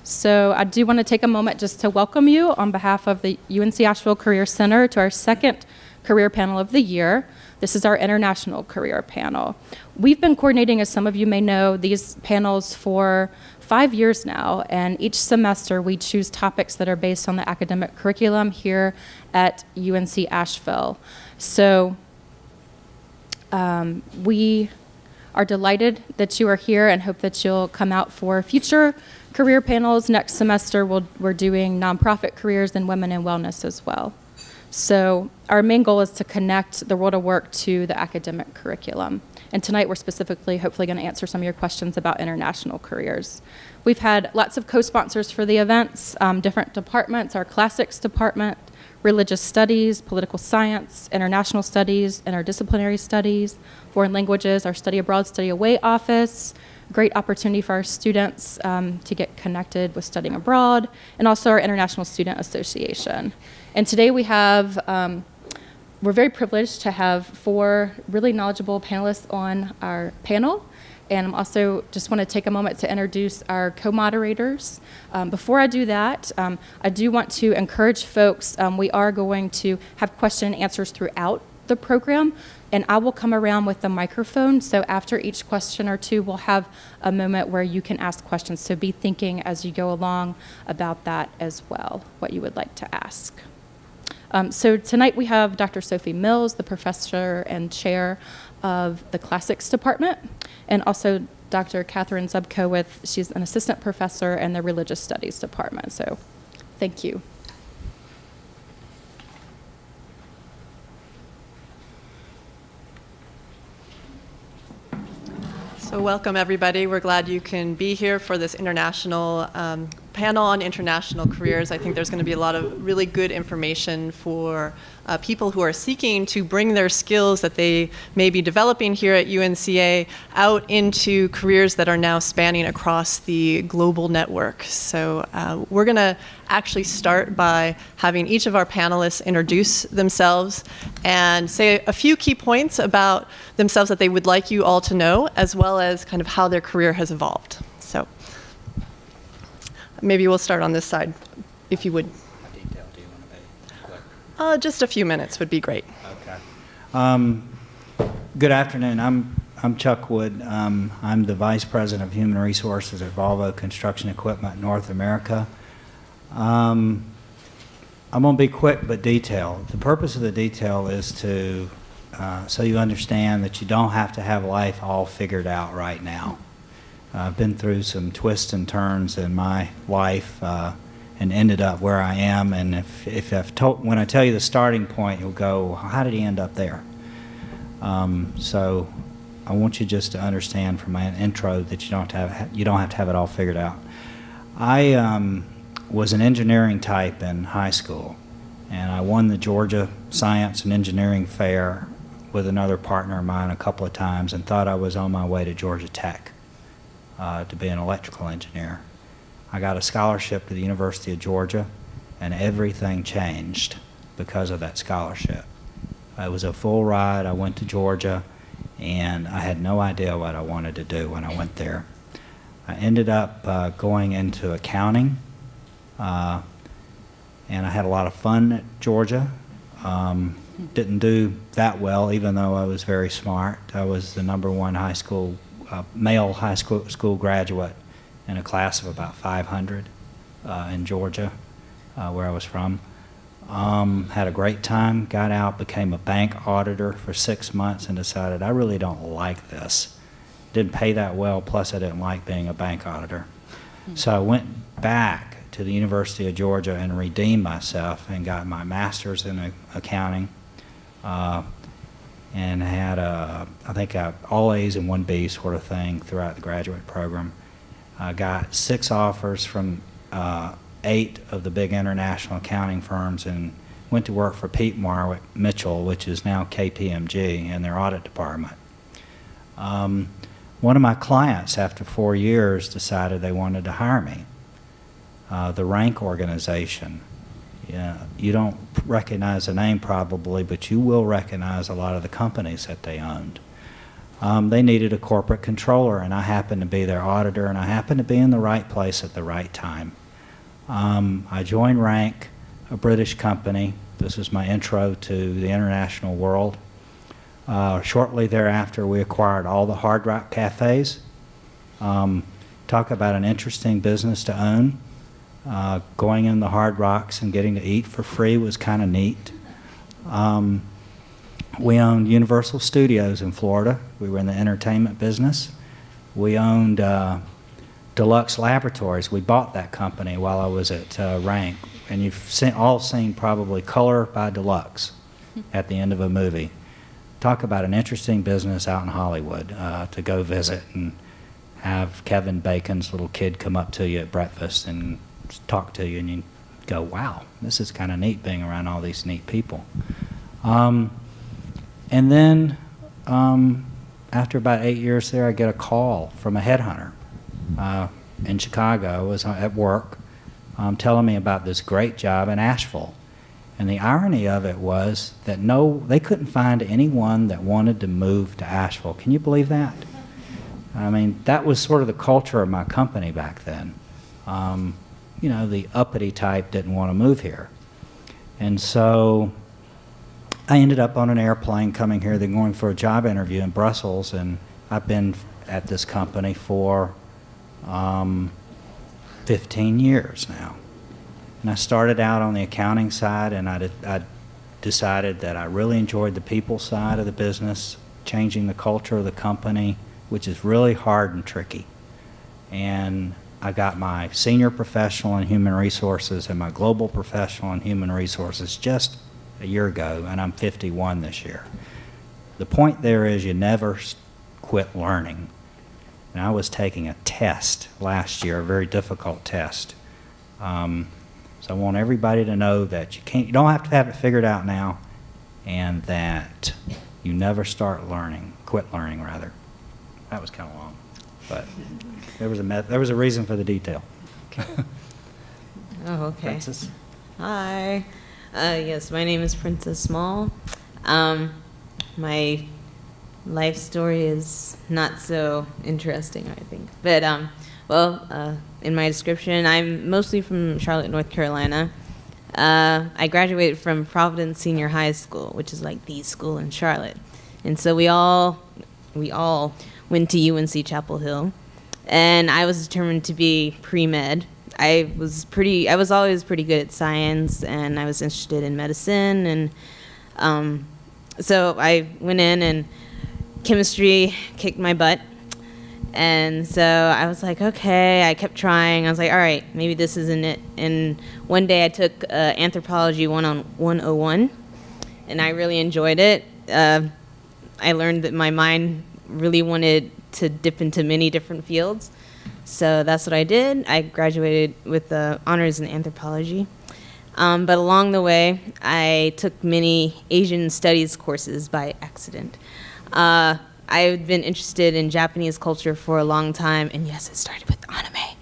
So I do want to take a moment just to welcome you on behalf of the UNC Asheville Career Center to our second career panel of the year. This is our international career panel. We've been coordinating, as some of you may know, these panels for 5 years now, and each semester we choose topics that are based on the academic curriculum here at UNC Asheville. So we are delighted that you are here and hope that you'll come out for future career panels. Next semester we're doing nonprofit careers and women in wellness as well. So our main goal is to connect the world of work to the academic curriculum. And tonight we're specifically hopefully going to answer some of your questions about international careers. We've had lots of co-sponsors for the events, different departments, our classics department, religious studies, political science, international studies, interdisciplinary studies, foreign languages, our study abroad, study away office, great opportunity for our students to get connected with studying abroad, and also our International Student Association. And today we have, we're very privileged to have 4 really knowledgeable panelists on our panel. And I also just want to take a moment to introduce our co-moderators. Before I do that, I do want to encourage folks, we are going to have question and answers throughout the program, and I will come around with the microphone. So after each question or two, we'll have a moment where you can ask questions. So be thinking as you go along about that as well, what you would like to ask. So tonight we have Dr. Sophie Mills, the professor and chair of the Classics Department, and also Dr. Catherine Zubko she's an assistant professor in the Religious Studies Department. So thank you. So welcome, everybody. We're glad you can be here for this international panel on international careers. I think there's going to be a lot of really good information for people who are seeking to bring their skills that they may be developing here at UNCA out into careers that are now spanning across the global network. So we're going to actually start by having each of our panelists introduce themselves and say a few key points about themselves that they would like you all to know, as well as kind of how their career has evolved. So maybe we'll start on this side, if you would. How detailed do you want to be? Quick. Just a few minutes would be great. Okay. Good afternoon. I'm Chuck Wood. I'm the Vice President of Human Resources at Volvo Construction Equipment North America. I'm going to be quick but detailed. The purpose of the detail is to so you understand that you don't have to have life all figured out right now. I've been through some twists and turns in my life and ended up where I am. And when I tell you the starting point, you'll go, how did he end up there? So I want you just to understand from my intro that you don't have to have it all figured out. I was an engineering type in high school, and I won the Georgia Science and Engineering Fair with another partner of mine a couple of times, and thought I was on my way to Georgia Tech to be an electrical engineer. I got a scholarship to the University of Georgia, and everything changed because of that scholarship. It was a full ride. I went to Georgia, and I had no idea what I wanted to do when I went there. I ended up going into accounting, and I had a lot of fun at Georgia. Didn't do that well, even though I was very smart. I was the #1 male high school graduate in a class of about 500 in Georgia, where I was from. Had a great time, got out, became a bank auditor for 6 months, and decided I really don't like this. Didn't pay that well, plus I didn't like being a bank auditor. So I went back to the University of Georgia and redeemed myself and got my master's in accounting, and had I think all A's and 1 B sort of thing throughout the graduate program. I got 6 offers from 8 of the big international accounting firms, and went to work for Peat Marwick Mitchell, which is now KPMG, in their audit department. One of my clients, after 4 years, decided they wanted to hire me. The Rank organization. You don't recognize the name probably, but you will recognize a lot of the companies that they owned. They needed a corporate controller, and I happened to be their auditor, and I happened to be in the right place at the right time. I joined Rank, a British company. This was my intro to the international world. Shortly thereafter, we acquired all the Hard Rock cafes. Talk about an interesting business to own. Going in the Hard Rocks and getting to eat for free was kind of neat. We owned Universal Studios in Florida. We were in the entertainment business. We owned Deluxe Laboratories. We bought that company while I was at Rank. And you've all seen probably Color by Deluxe at the end of a movie. Talk about an interesting business out in Hollywood to go visit and have Kevin Bacon's little kid come up to you at breakfast and talk to you, and you go, wow, this is kind of neat being around all these neat people. And then after about 8 years there, I get a call from a headhunter in Chicago. I was at work telling me about this great job in Asheville. And the irony of it was that they couldn't find anyone that wanted to move to Asheville. Can you believe that? I mean, that was sort of the culture of my company back then. You know, the uppity type didn't want to move here. And so I ended up on an airplane coming here, then going for a job interview in Brussels, and I've been at this company for 15 years now. And I started out on the accounting side, and I decided that I really enjoyed the people side of the business, changing the culture of the company, which is really hard and tricky. And I got my senior professional in human resources and my global professional in human resources just a year ago, and I'm 51 this year. The point there is you never quit learning. And I was taking a test last year, a very difficult test. So I want everybody to know that you don't have to have it figured out now, and that you never quit learning rather. That was kind of long, but there was a reason for the detail. Oh, okay. Princess? Hi. Yes, my name is Princess Small. My life story is not so interesting, I think. But, in my description, I'm mostly from Charlotte, North Carolina. I graduated from Providence Senior High School, which is like the school in Charlotte. And so we all went to UNC Chapel Hill. And I was determined to be pre-med. I was always pretty good at science, and I was interested in medicine, and so I went in, and chemistry kicked my butt, and so I was like, okay. I kept trying. I was like, all right, maybe this isn't it. And one day I took Anthropology 101, and I really enjoyed it. I learned that my mind really wanted to dip into many different fields. So that's what I did. I graduated with honors in anthropology. But along the way, I took many Asian studies courses by accident. I've been interested in Japanese culture for a long time, and yes, it started with anime.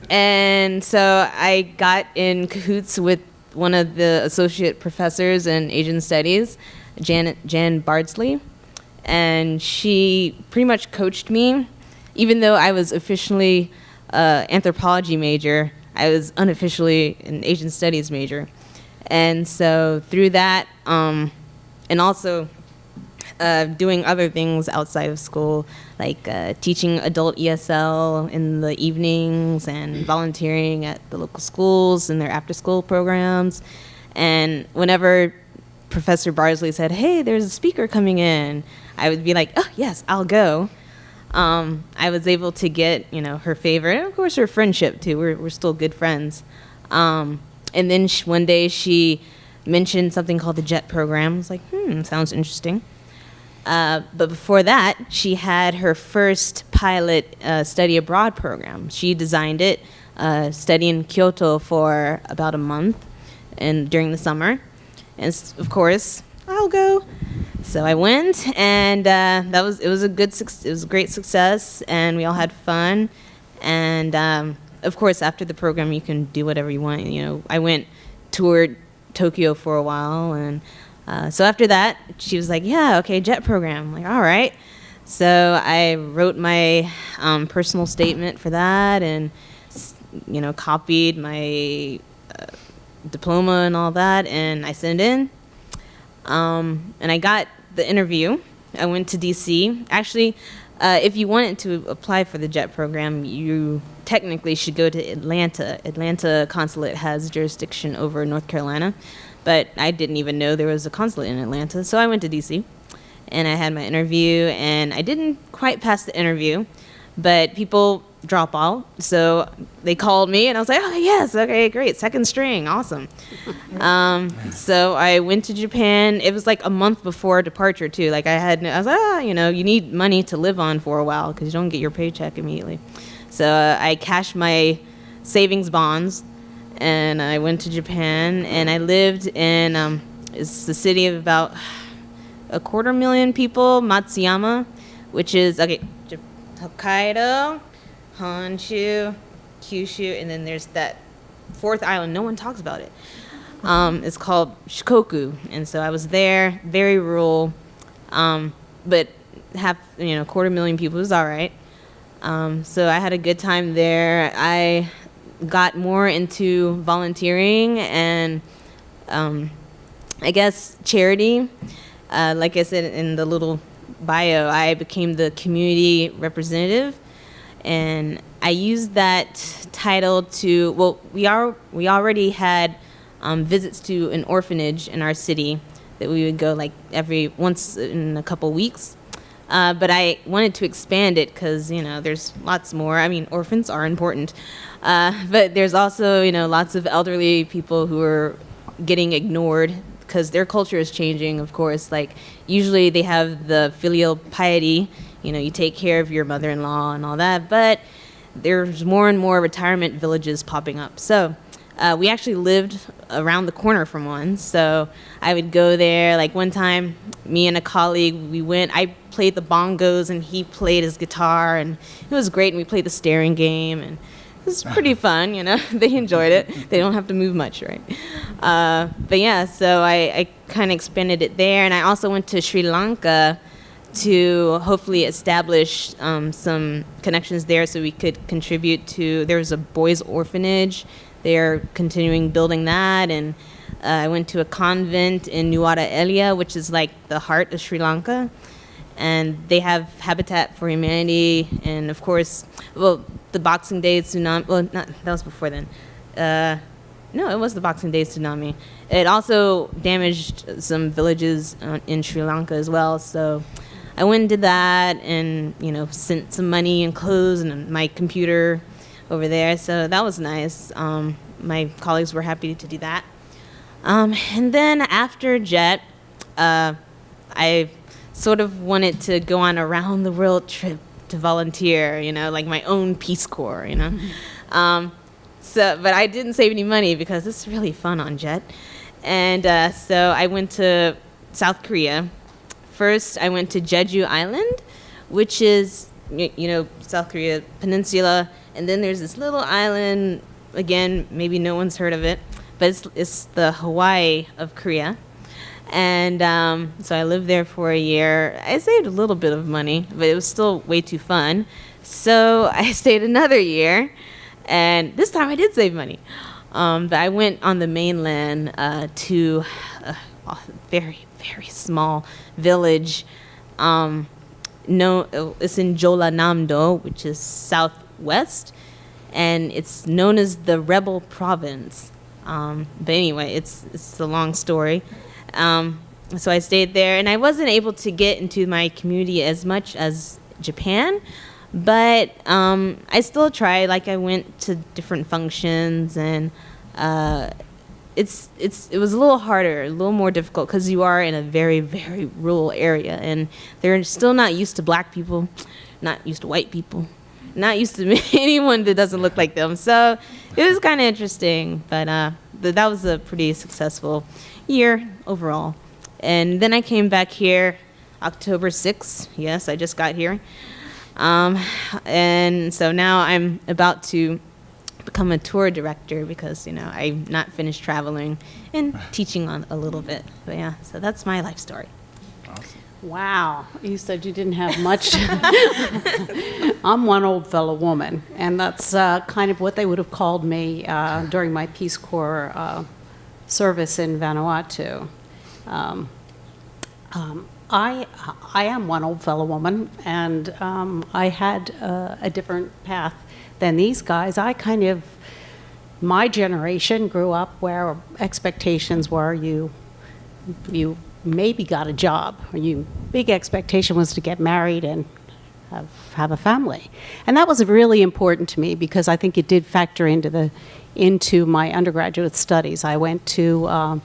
And so I got in cahoots with one of the associate professors in Asian studies, Jan Bardsley, and she pretty much coached me. Even though I was officially an anthropology major, I was unofficially an Asian studies major. And so through that, and also doing other things outside of school, like teaching adult ESL in the evenings and volunteering at the local schools and their after-school programs. And whenever Professor Bardsley said, hey, there's a speaker coming in, I would be like, oh, yes, I'll go. I was able to get, her favor, and of course her friendship too. We're still good friends. And then one day she mentioned something called the JET program. I was like, sounds interesting. But before that, she had her first pilot study abroad program. She designed it, study in Kyoto for about a month, and during the summer. And of course, I'll go. So I went, and it was a great success, and we all had fun. And of course, after the program, you can do whatever you want. I toured Tokyo for a while, and So after that, she was like, yeah, okay, JET program. I'm like, all right. So I wrote my personal statement for that and, copied my diploma and all that, and I sent it in. And I got the interview. I went to DC. Actually, if you wanted to apply for the JET program, you technically should go to Atlanta. Atlanta consulate has jurisdiction over North Carolina, but I didn't even know there was a consulate in Atlanta, so I went to DC. And I had my interview, and I didn't quite pass the interview, but people drop out. So they called me, and I was like, oh, yes, okay, great, second string, awesome. So I went to Japan. It was like a month before departure, too. Like I was like, you need money to live on for a while because you don't get your paycheck immediately. So I cashed my savings bonds, and I went to Japan, and I lived in it's the city of about 250,000 people, Matsuyama, which is, Hokkaido, Honshu, Kyushu, and then there's that fourth island. No one talks about it. It's called Shikoku, and so I was there, very rural, but 250,000 people. It was all right. So I had a good time there. I got more into volunteering and, I guess, charity. Like I said in the little bio, I became the community representative, and I used that title to, we already had visits to an orphanage in our city that we would go like once in a couple weeks. But I wanted to expand it because, there's lots more. I mean, orphans are important. But there's also, lots of elderly people who are getting ignored because their culture is changing, of course. Like, usually they have the filial piety, you take care of your mother-in-law and all that, but there's more and more retirement villages popping up. So we actually lived around the corner from one, so I would go there. Like one time, me and a colleague, I played the bongos and he played his guitar, and it was great, and we played the staring game, and it was pretty fun, They enjoyed it. They don't have to move much, right? But yeah, so I kind of expanded it there, and I also went to Sri Lanka to hopefully establish some connections there so we could contribute to, there was a boys' orphanage. They're continuing building that, and I went to a convent in Nuwara Eliya, which is like the heart of Sri Lanka, and they have Habitat for Humanity, and of course, the Boxing Day tsunami, that was before then. No, it was the Boxing Day tsunami. It also damaged some villages in Sri Lanka as well, so I went and did that, and sent some money and clothes and my computer over there, so that was nice. My colleagues were happy to do that. And then after JET, I sort of wanted to go on a round the world trip to volunteer, like my own Peace Corps, but I didn't save any money because it's really fun on JET. And so I went to South Korea. First, I went to Jeju Island, which is, South Korea peninsula. And then there's this little island, again, maybe no one's heard of it, but it's the Hawaii of Korea. And so I lived there for a year. I saved a little bit of money, but it was still way too fun. So I stayed another year, and this time I did save money. But I went on the mainland to a very, very small village. It's in Jeollanam-do, which is southwest, and it's known as the Rebel Province. But anyway, it's a long story. So I stayed there, and I wasn't able to get into my community as much as Japan, but I still tried. Like, I went to different functions, and it was a little harder, a little more difficult, because you are in a very, very rural area, and they're still not used to black people, not used to white people, not used to anyone that doesn't look like them. So it was kind of interesting, but that was a pretty successful year overall. And then I came back here October 6th. Yes, I just got here. And so now I'm about to become a tour director because, I've not finished traveling and teaching on a little bit. But yeah, so that's my life story. Wow, you said you didn't have much. I'm one old fellow woman, and that's kind of what they would have called me during my Peace Corps service in Vanuatu. I am one old fellow woman, and I had a different path than these guys. My generation grew up where expectations were you maybe got a job, or big expectation was to get married and have a family. And that was really important to me because I think it did factor into my undergraduate studies. I went to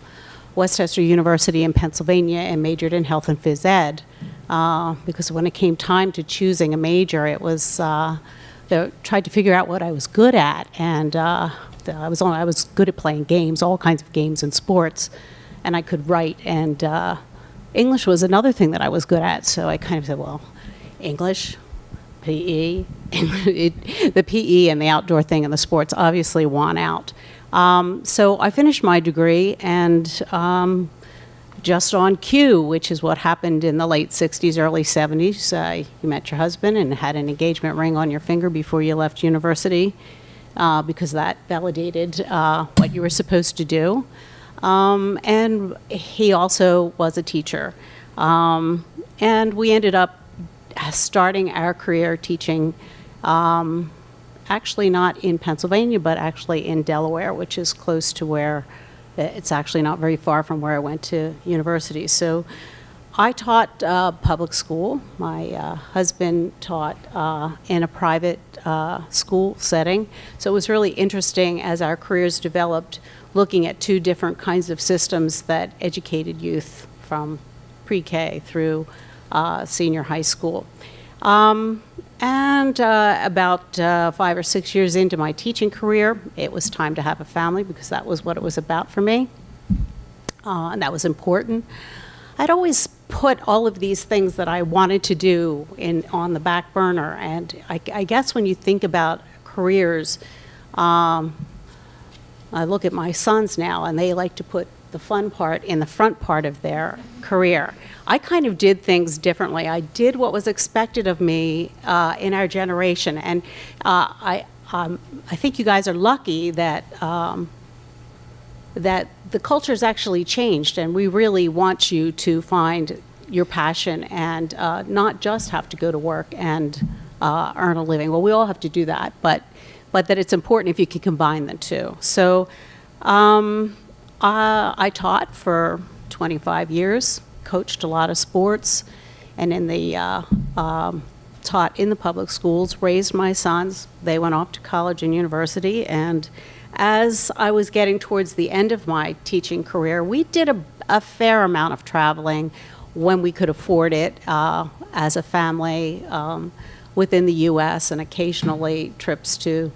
Westchester University in Pennsylvania and majored in health and phys ed because when it came time to choosing a major, it was tried to figure out what I was good at, and I was good at playing games, all kinds of games and sports, and I could write, and English was another thing that I was good at. So I kind of said, well, English, PE, the PE and the outdoor thing and the sports obviously won out. So I finished my degree, and just on cue, which is what happened in the late 60s, early 70s, you met your husband and had an engagement ring on your finger before you left university because that validated what you were supposed to do. And he also was a teacher. And we ended up starting our career teaching, actually not in Pennsylvania, but actually in Delaware, which is close to where, it's actually not very far from where I went to university. So I taught public school. My husband taught in a private school setting. So it was really interesting as our careers developed, looking at two different kinds of systems that educated youth from pre-K through senior high school. And about 5 or 6 years into my teaching career, it was time to have a family because that was what it was about for me. And that was important. I'd always put all of these things that I wanted to do on the back burner. And I guess when you think about careers, I look at my sons now, and they like to put the fun part in the front part of their career. I kind of did things differently. I did what was expected of me in our generation, and I think you guys are lucky that that the culture's actually changed, and we really want you to find your passion and not just have to go to work and earn a living. Well, we all have to do that, but that it's important if you can combine the two. So I taught for 25 years, coached a lot of sports, and taught in the public schools, raised my sons. They went off to college and university, and as I was getting towards the end of my teaching career, we did a fair amount of traveling when we could afford it as a family within the U.S. and occasionally trips to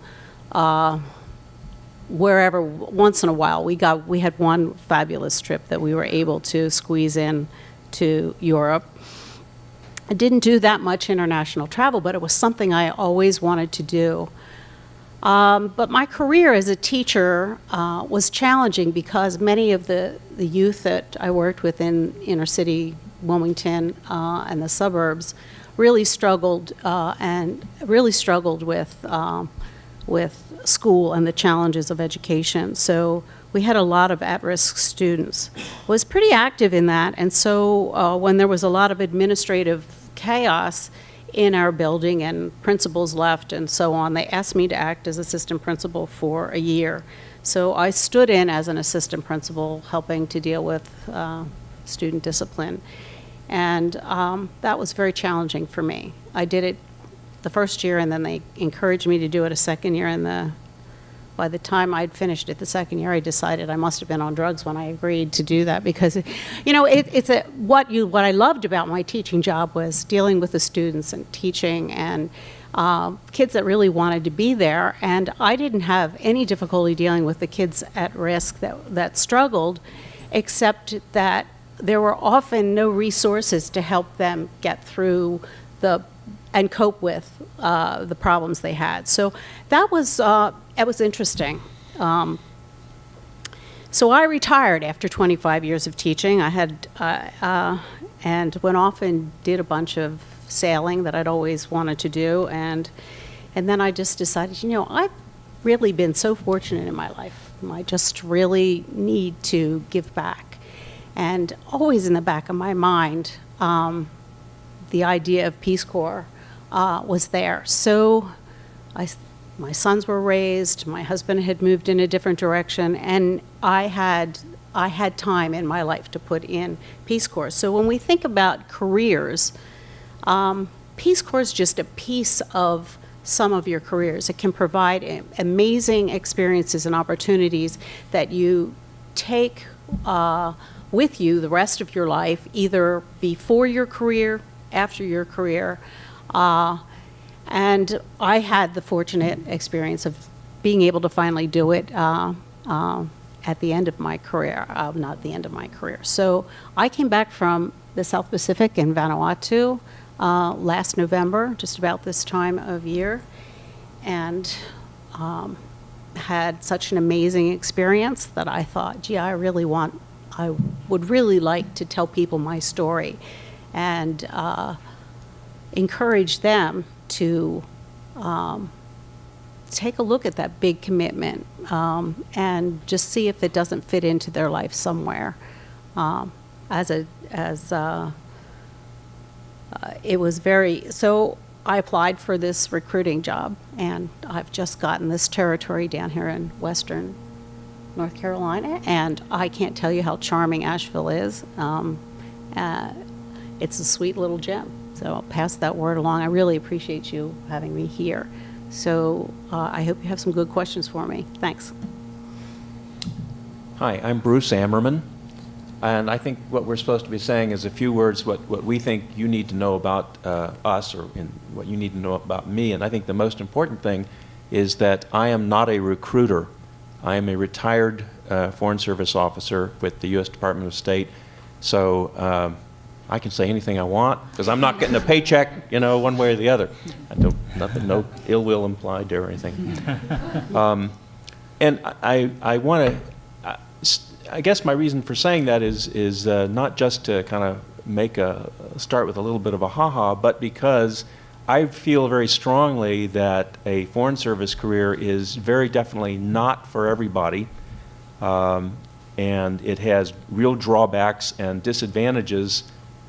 wherever. Once in a while, we had one fabulous trip that we were able to squeeze in to Europe. I didn't do that much international travel, but it was something I always wanted to do. But my career as a teacher was challenging because many of the youth that I worked with in inner city Wilmington and the suburbs really struggled with school and the challenges of education. So we had a lot of at-risk students. I was pretty active in that, and so when there was a lot of administrative chaos in our building and principals left and so on, they asked me to act as assistant principal for a year. So I stood in as an assistant principal helping to deal with student discipline. And that was very challenging for me. I did it the first year, and then they encouraged me to do it a second year, and by the time I'd finished it the second year, I decided I must have been on drugs when I agreed to do that, because what I loved about my teaching job was dealing with the students and teaching and kids that really wanted to be there, and I didn't have any difficulty dealing with the kids at risk that struggled, except that there were often no resources to help them get through the and cope with the problems they had. So that was it was interesting. So I retired after 25 years of teaching. I had and went off and did a bunch of sailing that I'd always wanted to do, and then I just decided, you know, I've really been so fortunate in my life. I just really need to give back. And always in the back of my mind, the idea of Peace Corps was there. So my sons were raised, my husband had moved in a different direction, and I had time in my life to put in Peace Corps. So when we think about careers, Peace Corps is just a piece of some of your careers. It can provide amazing experiences and opportunities that you take with you the rest of your life, either before your career, after your career. And I had the fortunate experience of being able to finally do it at the end of my career, not the end of my career. So I came back from the South Pacific in Vanuatu last November, just about this time of year, and had such an amazing experience that I thought, gee, I would really like to tell people my story and encourage them to take a look at that big commitment and just see if it doesn't fit into their life somewhere. It was so I applied for this recruiting job, and I've just gotten this territory down here in Western North Carolina, and I can't tell you how charming Asheville is. It's a sweet little gem, so I'll pass that word along. I really appreciate you having me here. So I hope you have some good questions for me. Thanks. Hi, I'm Bruce Ammerman, and I think what we're supposed to be saying is a few words what we think you need to know about us, or what you need to know about me. And I think the most important thing is that I am not a recruiter. I am a retired Foreign Service officer with the U.S. Department of State. So I can say anything I want because I'm not getting a paycheck, one way or the other. No ill will implied there or anything. And I want to. I guess my reason for saying that is not just to kind of start with a little bit of a ha-ha, but because I feel very strongly that a Foreign Service career is very definitely not for everybody, and it has real drawbacks and disadvantages,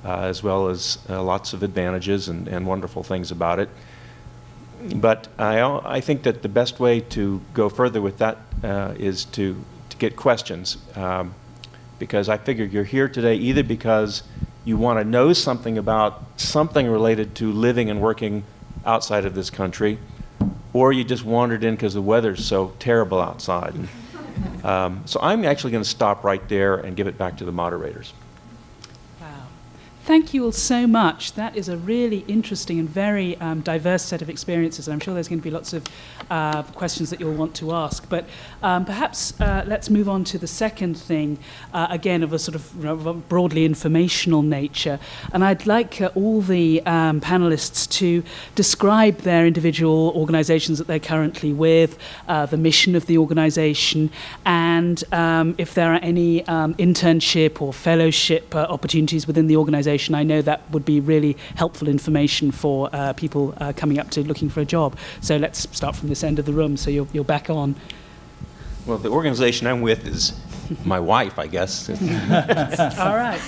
as well as lots of advantages and wonderful things about it. But I think that the best way to go further with that is to get questions, because I figure you're here today either because you want to know something about something related to living and working outside of this country, or you just wandered in because the weather's so terrible outside. So I'm actually going to stop right there and give it back to the moderators. Thank you all so much. That is a really interesting and very diverse set of experiences. And I'm sure there's going to be lots of questions that you'll want to ask. But perhaps let's move on to the second thing, again, of a sort of broadly informational nature. And I'd like all the panelists to describe their individual organizations that they're currently with, the mission of the organization, and if there are any internship or fellowship opportunities within the organization. I know that would be really helpful information for people coming up to looking for a job. So let's start from this end of the room, so you're back on. Well, the organization I'm with is my wife, I guess. All right.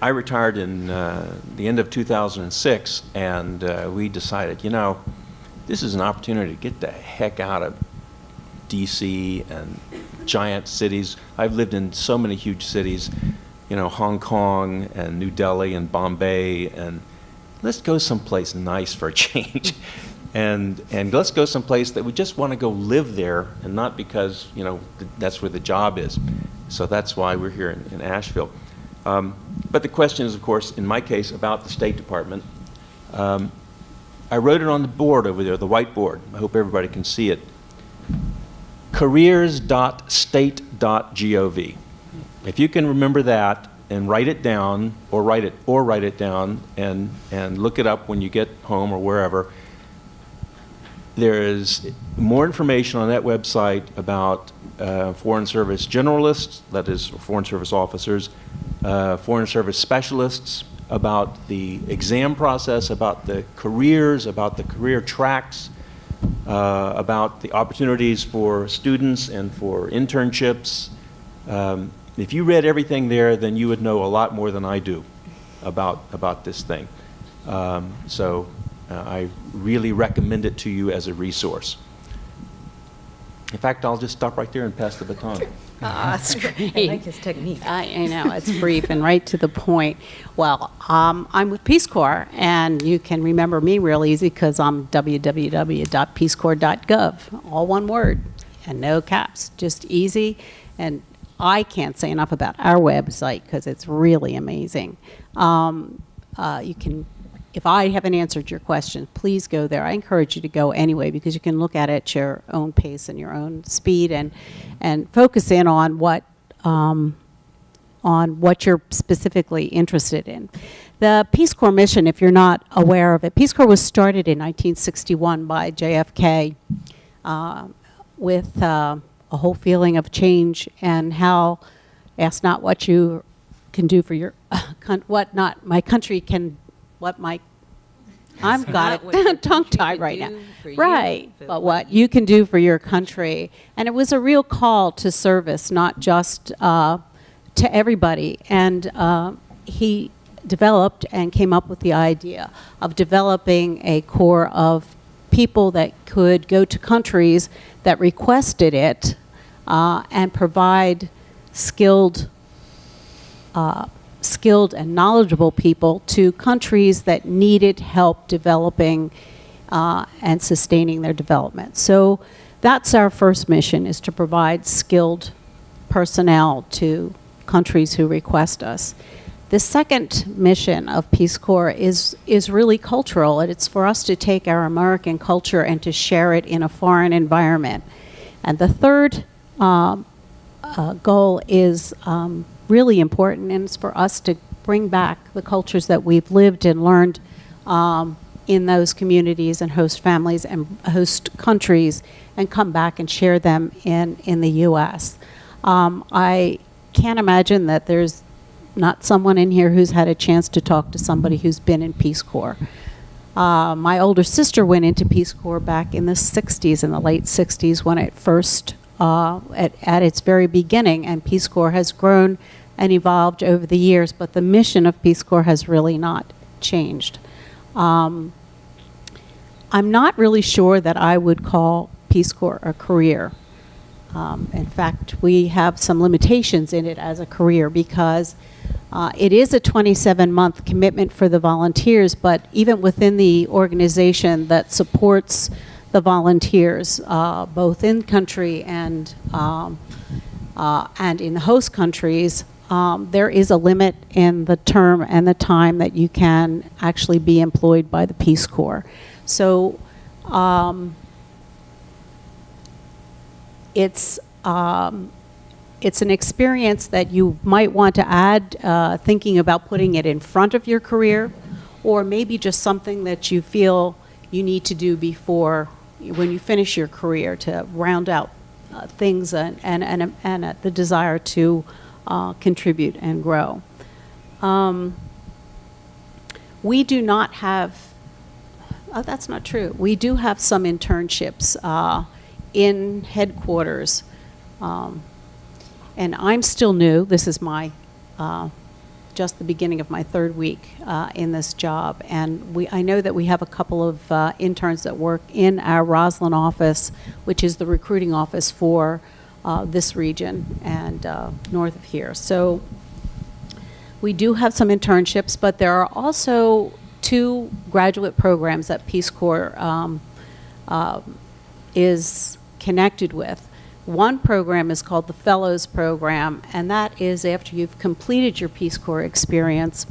I retired in the end of 2006, and we decided, this is an opportunity to get the heck out of D.C. and giant cities. I've lived in so many huge cities, Hong Kong and New Delhi and Bombay, and let's go someplace nice for a change. and let's go someplace that we just want to go live there, and not because, that's where the job is. So that's why we're here in Asheville. But the question is, of course, in my case, about the State Department. I wrote it on the board over there, the whiteboard. I hope everybody can see it. Careers.state.gov. If you can remember that, and write it down, or write it down and look it up when you get home or wherever. There is more information on that website about Foreign Service generalists, that is, Foreign Service officers, Foreign Service specialists, about the exam process, about the careers, about the career tracks, about the opportunities for students and for internships. If you read everything there, then you would know a lot more than I do about this thing. I really recommend it to you as a resource. In fact, I'll just stop right there and pass the baton. That's great. I like his technique. I know, it's brief and right to the point. Well, I'm with Peace Corps, and you can remember me real easy because I'm www.peacecorps.gov, all one word, and no caps, just easy. And I can't say enough about our website because it's really amazing. You can, if I haven't answered your question, please go there. I encourage you to go anyway because you can look at it at your own pace and your own speed and focus in on what you're specifically interested in. The Peace Corps mission, if you're not aware of it, Peace Corps was started in 1961 by JFK with a whole feeling of change and how ask not what you can do for your what not my country can what my I've got it tongue-tied right now. Right, but what you can do for your country. And it was a real call to service, not just to everybody. And he developed and came up with the idea of developing a corps of people that could go to countries that requested it and provide skilled and knowledgeable people to countries that needed help developing and sustaining their development. So that's our first mission, is to provide skilled personnel to countries who request us. The second mission of Peace Corps is really cultural, and it's for us to take our American culture and to share it in a foreign environment. And the third goal is really important, and it's for us to bring back the cultures that we've lived and learned in those communities and host families and host countries and come back and share them in the U.S. I can't imagine that there's not someone in here who's had a chance to talk to somebody who's been in Peace Corps. My older sister went into Peace Corps back in the 60s, in the late 60s, when it first at its very beginning, and Peace Corps has grown and evolved over the years, but the mission of Peace Corps has really not changed. I'm not really sure that I would call Peace Corps a career. In fact, we have some limitations in it as a career because it is a 27-month commitment for the volunteers, but even within the organization that supports the volunteers, both in country and in the host countries, there is a limit in the term and the time that you can actually be employed by the Peace Corps. So it's an experience that you might want to add, thinking about putting it in front of your career, or maybe just something that you feel you need to do before when you finish your career to round out things and the desire to contribute and grow. We do not have, that's not true. We do have some internships in headquarters. And I'm still new. This is my just the beginning of my third week in this job. And I know that we have a couple of interns that work in our Roslyn office, which is the recruiting office for this region and north of here. So we do have some internships, but there are also 2 graduate programs that Peace Corps is connected with. One program is called the Fellows Program, and that is after you've completed your Peace Corps experience.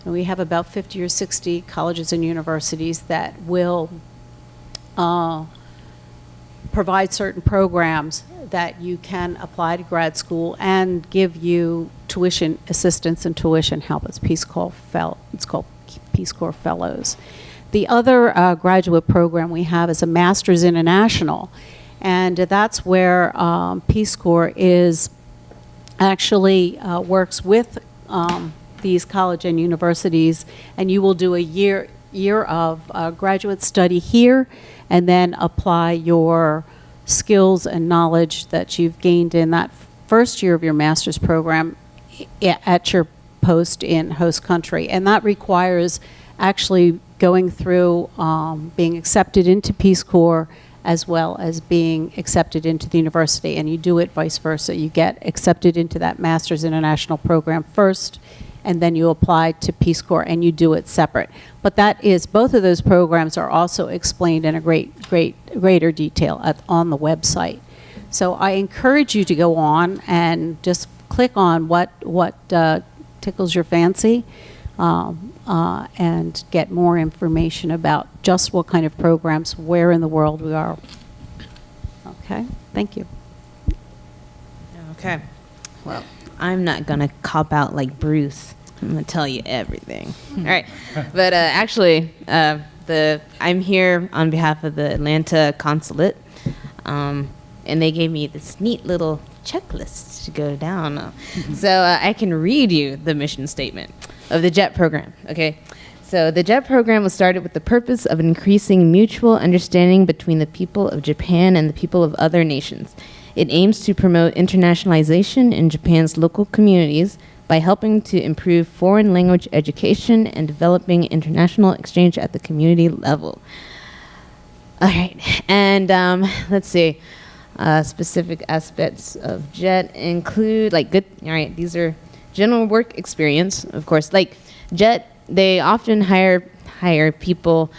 And we have about 50 or 60 colleges and universities that will provide certain programs that you can apply to grad school and give you tuition assistance and tuition help. It's called Peace Corps Fellows. The other graduate program we have is a Master's International, and that's where Peace Corps is actually works with these college and universities, and you will do a year of graduate study here, and then apply your skills and knowledge that you've gained in that first year of your master's program at your post in host country. And that requires actually going through being accepted into Peace Corps as well as being accepted into the university. And you do it vice versa. You get accepted into that Master's International program first, and then you apply to Peace Corps, and you do it separate. But both of those programs are also explained in a greater detail on the website. So I encourage you to go on and just click on what tickles your fancy, and get more information about just what kind of programs, where in the world we are. Okay, thank you. Okay. Well, I'm not going to cop out like Bruce. I'm going to tell you everything. All right. But actually, I'm here on behalf of the Atlanta Consulate, and they gave me this neat little checklist to go down. So I can read you the mission statement of the JET program, okay? So the JET program was started with the purpose of increasing mutual understanding between the people of Japan and the people of other nations. It aims to promote internationalization in Japan's local communities by helping to improve foreign language education and developing international exchange at the community level. All right, and let's see. Specific aspects of JET include, these are general work experience, of course. Like JET, they often hire people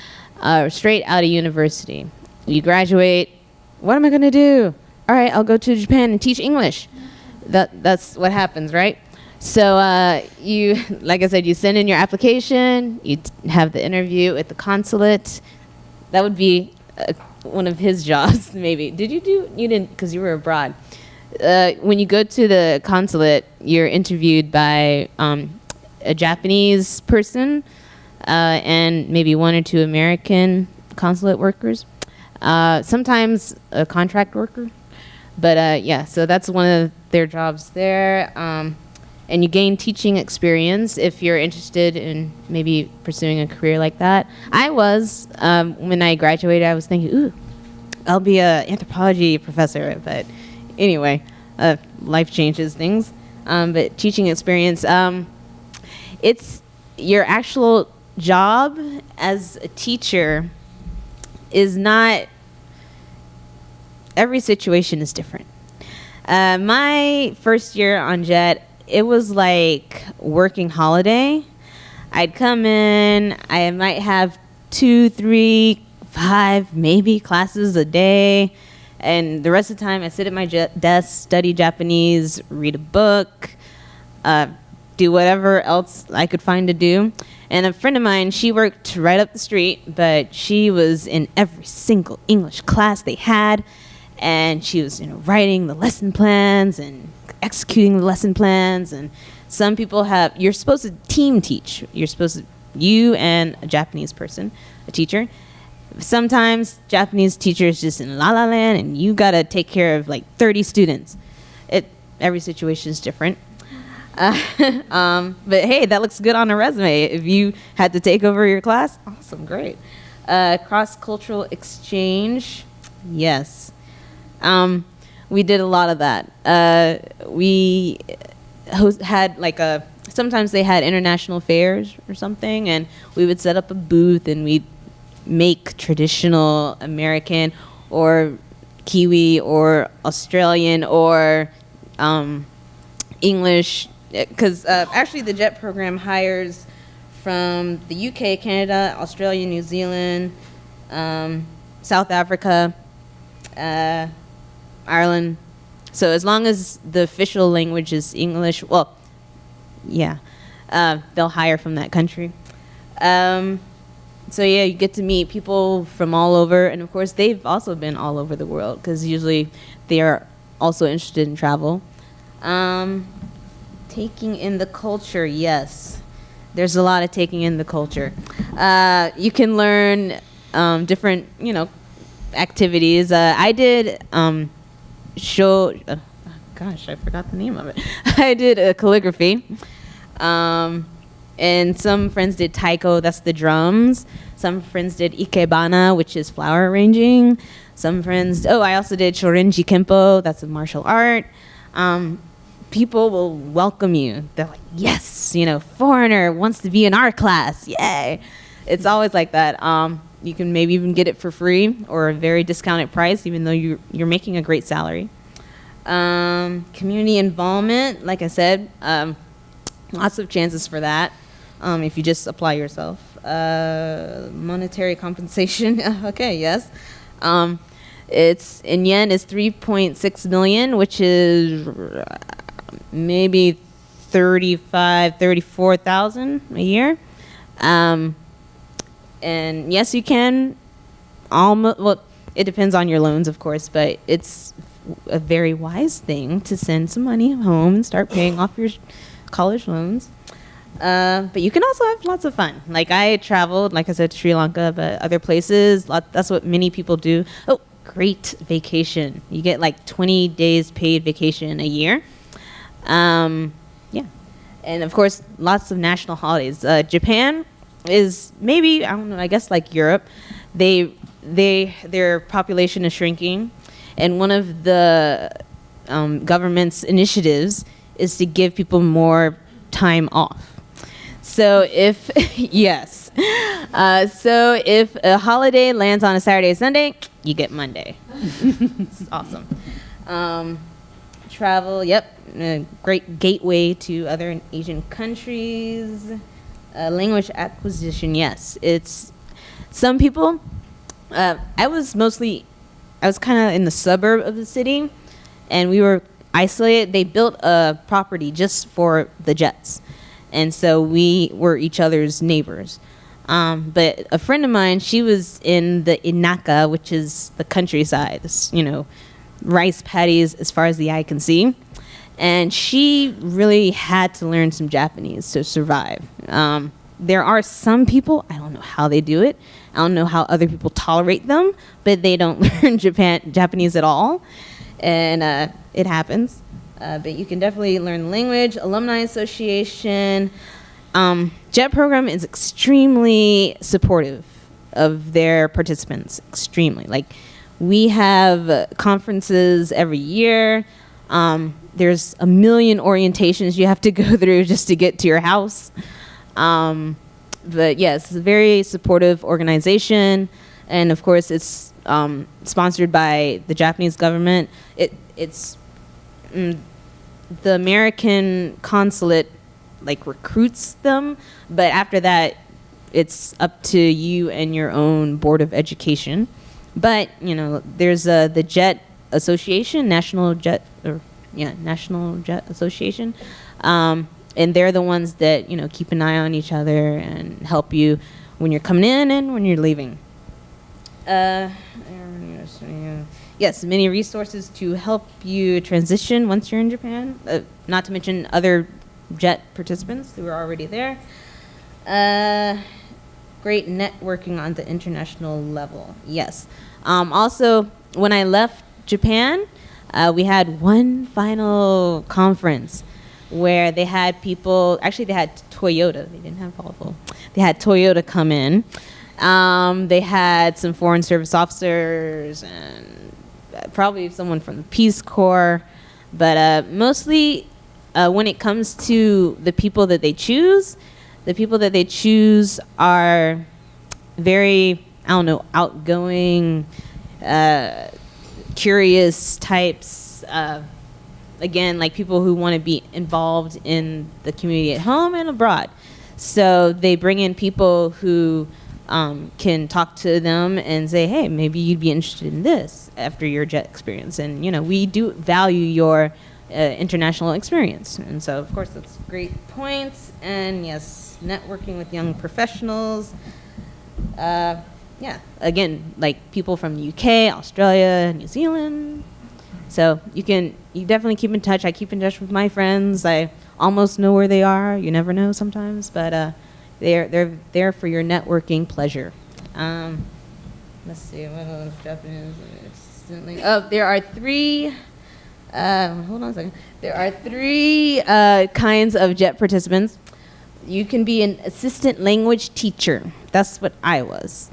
straight out of university. You graduate, what am I going to do? All right, I'll go to Japan and teach English. That's what happens, right? So you, like I said, you send in your application, you have the interview at the consulate. That would be one of his jobs, maybe. You didn't, because you were abroad. When you go to the consulate, you're interviewed by a Japanese person and maybe one or two American consulate workers. Sometimes a contract worker. But yeah, so that's one of their jobs there. And you gain teaching experience if you're interested in maybe pursuing a career like that. I was, when I graduated, I was thinking, ooh, I'll be an anthropology professor. But anyway, life changes things. But teaching experience, it's your actual job as a teacher is not, every situation is different. My first year on JET, it was like working holiday. I'd come in, I might have 2, 3, 5, maybe classes a day. And the rest of the time, I sit at my desk, study Japanese, read a book, do whatever else I could find to do. And a friend of mine, she worked right up the street, but she was in every single English class they had. And she was, writing the lesson plans and executing the lesson plans. And some people you're supposed to team teach. You and a Japanese person, a teacher. Sometimes Japanese teachers just in la la land, and you gotta take care of like 30 students. Every situation is different. But hey, that looks good on a resume. If you had to take over your class, awesome, great. Cross-cultural exchange, yes. We did a lot of that. We had sometimes they had international fairs or something, and we would set up a booth and we'd make traditional American or Kiwi or Australian or English, because actually the JET program hires from the UK, Canada, Australia, New Zealand, South Africa, Ireland. So as long as the official language is English, well, yeah, they'll hire from that country. So yeah, you get to meet people from all over, and of course they've also been all over the world, because usually they are also interested in travel. Taking in the culture, yes. There's a lot of taking in the culture. You can learn different, activities. I did gosh, I forgot the name of it. I did calligraphy. And some friends did taiko, that's the drums. Some friends did ikebana, which is flower arranging. Some friends, I also did shorinji kempo, that's a martial art. People will welcome you. They're like, yes, foreigner wants to be in our class, yay. It's always like that. You can maybe even get it for free or a very discounted price, even though you're making a great salary. Community involvement, like I said, lots of chances for that if you just apply yourself. Monetary compensation, okay, yes. It's in yen is 3.6 million, which is maybe 34,000 a year. And yes, you can it depends on your loans, of course, but it's a very wise thing to send some money home and start paying off your college loans. But you can also have lots of fun. Like I traveled, like I said, to Sri Lanka, but other places, that's what many people do. Oh, great vacation. You get like 20 days paid vacation a year. Yeah. And of course, lots of national holidays. Japan is maybe, I don't know, I guess like Europe. Their population is shrinking. And one of the government's initiatives is to give people more time off. So if, yes. So if a holiday lands on a Saturday or Sunday, you get Monday. It's awesome. Travel, yep. A great gateway to other Asian countries. Language acquisition, yes. It's some people. I was kind of in the suburb of the city, and we were isolated. They built a property just for the Jets, and so we were each other's neighbors. But a friend of mine, she was in the Inaka, which is the countryside, rice paddies as far as the eye can see. And she really had to learn some Japanese to survive. There are some people, I don't know how they do it. I don't know how other people tolerate them, but they don't learn Japanese at all. And it happens. But you can definitely learn the language. Alumni Association. JET program is extremely supportive of their participants. Extremely. Like, we have conferences every year. There's a million orientations you have to go through just to get to your house. But yes, it's a very supportive organization. And of course, it's sponsored by the Japanese government. It's the American consulate recruits them, but after that, it's up to you and your own board of education. But there's the JET Association, National Jet Association, and they're the ones that keep an eye on each other and help you when you're coming in and when you're leaving. Yes, many resources to help you transition once you're in Japan. Not to mention other JET participants who are already there. Great networking on the international level. Yes. Also, when I left Japan, we had one final conference where they had people, actually they had Toyota, they didn't have Volvo. They had Toyota come in. They had some Foreign Service officers and probably someone from the Peace Corps. But mostly when it comes to the people that they choose are very, outgoing, curious types. Again, like people who want to be involved in the community at home and abroad. So they bring in people who can talk to them and say, hey, maybe you'd be interested in this after your JET experience. And, we do value your international experience. And so, of course, that's great points. And, yes, networking with young professionals. Again, like people from the UK, Australia, New Zealand. So you definitely keep in touch. I keep in touch with my friends. I almost know where they are. You never know sometimes, but they're there for your networking pleasure. Let's see, what else? Japanese. Oh, there are three. Hold on a second. There are three kinds of JET participants. You can be an assistant language teacher. That's what I was.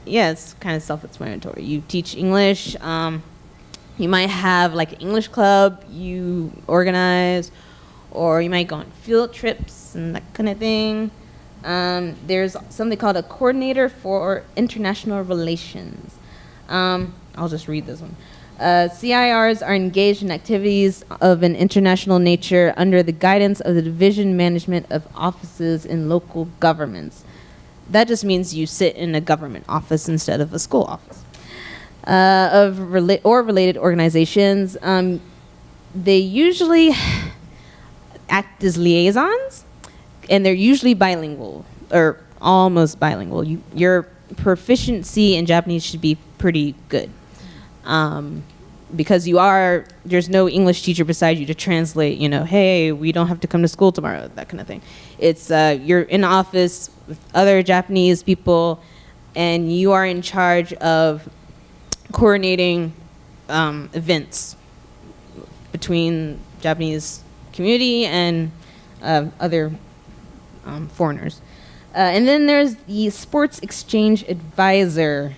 Yeah, it's kind of self-explanatory. You teach English. You might have like an English club you organize, or you might go on field trips and that kind of thing. There's something called a coordinator for international relations. I'll just read this one. CIRs are engaged in activities of an international nature under the guidance of the Division Management of Offices in Local Governments. That just means you sit in a government office instead of a school office. Related organizations, they usually act as liaisons, and they're usually bilingual, or almost bilingual. Your proficiency in Japanese should be pretty good. Because there's no English teacher beside you to translate, hey, we don't have to come to school tomorrow, that kind of thing. It's, you're in the office with other Japanese people, and you are in charge of coordinating events between Japanese community and other foreigners. And then there's the sports exchange advisor,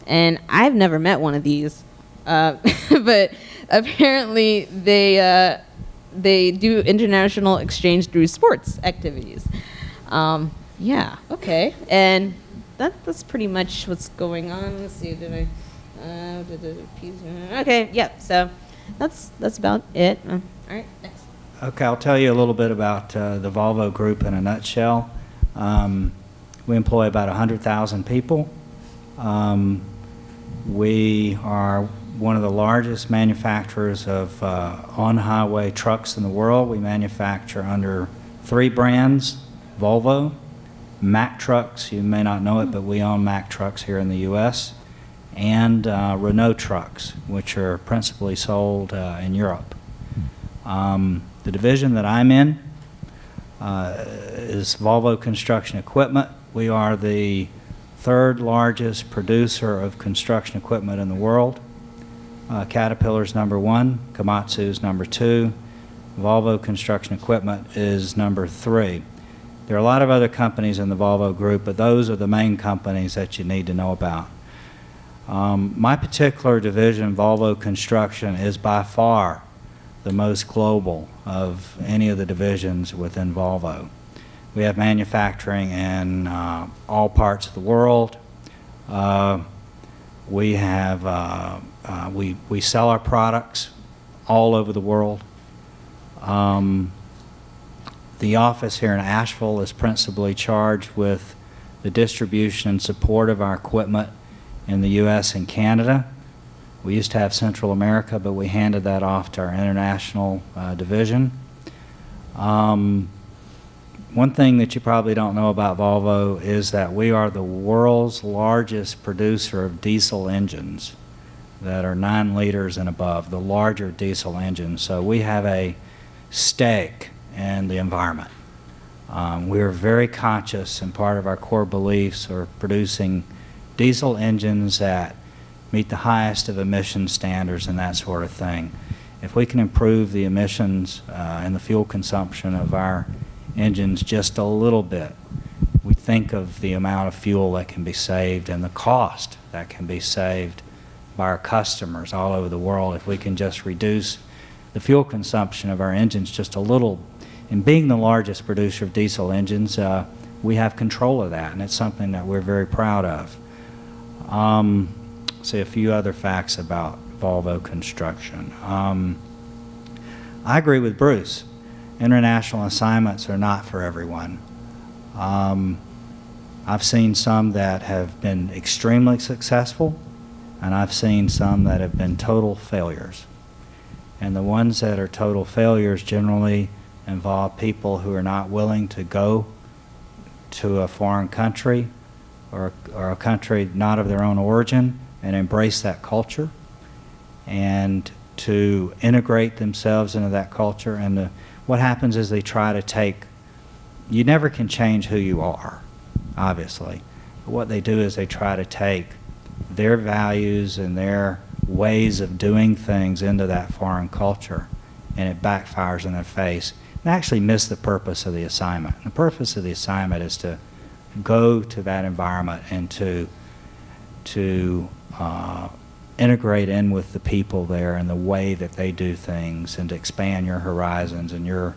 and I've never met one of these. But apparently they do international exchange through sports activities. Yeah, okay. And that's pretty much what's going on. Let's see, okay, yeah, so that's about it. All right, next. Okay, I'll tell you a little bit about the Volvo Group in a nutshell. We employ about 100,000 people. We are one of the largest manufacturers of on-highway trucks in the world. We manufacture under 3 brands: Volvo, Mack Trucks, you may not know it, but we own Mack Trucks here in the U.S., and Renault Trucks, which are principally sold in Europe. The division that I'm in is Volvo Construction Equipment. We are the 3rd largest producer of construction equipment in the world. Caterpillar's number 1, Komatsu's number 2, Volvo Construction Equipment is number 3. There are a lot of other companies in the Volvo Group, but those are the main companies that you need to know about. My particular division, Volvo Construction, is by far the most global of any of the divisions within Volvo. We have manufacturing in all parts of the world. We sell our products all over the world. The office here in Asheville is principally charged with the distribution and support of our equipment in the U.S. and Canada. We used to have Central America, but we handed that off to our international division. One thing that you probably don't know about Volvo is that we are the world's largest producer of diesel engines that are 9 liters and above, the larger diesel engines. So we have a stake in the environment. We're very conscious, and part of our core beliefs are producing diesel engines that meet the highest of emission standards and that sort of thing. If we can improve the emissions and the fuel consumption of our engines just a little bit, we think of the amount of fuel that can be saved and the cost that can be saved by our customers all over the world if we can just reduce the fuel consumption of our engines just a little. And being the largest producer of diesel engines, we have control of that, and it's something that we're very proud of. Say a few other facts about Volvo Construction. I agree with Bruce. International assignments are not for everyone. I've seen some that have been extremely successful, and I've seen some that have been total failures. And the ones that are total failures generally involve people who are not willing to go to a foreign country or a country not of their own origin and embrace that culture and to integrate themselves into that culture. And what happens is they try to take, you never can change who you are, obviously. But what they do is they try to take their values and their ways of doing things into that foreign culture, and it backfires in their face. They actually miss the purpose of the assignment. The purpose of the assignment is to go to that environment and to integrate in with the people there and the way that they do things, and to expand your horizons and your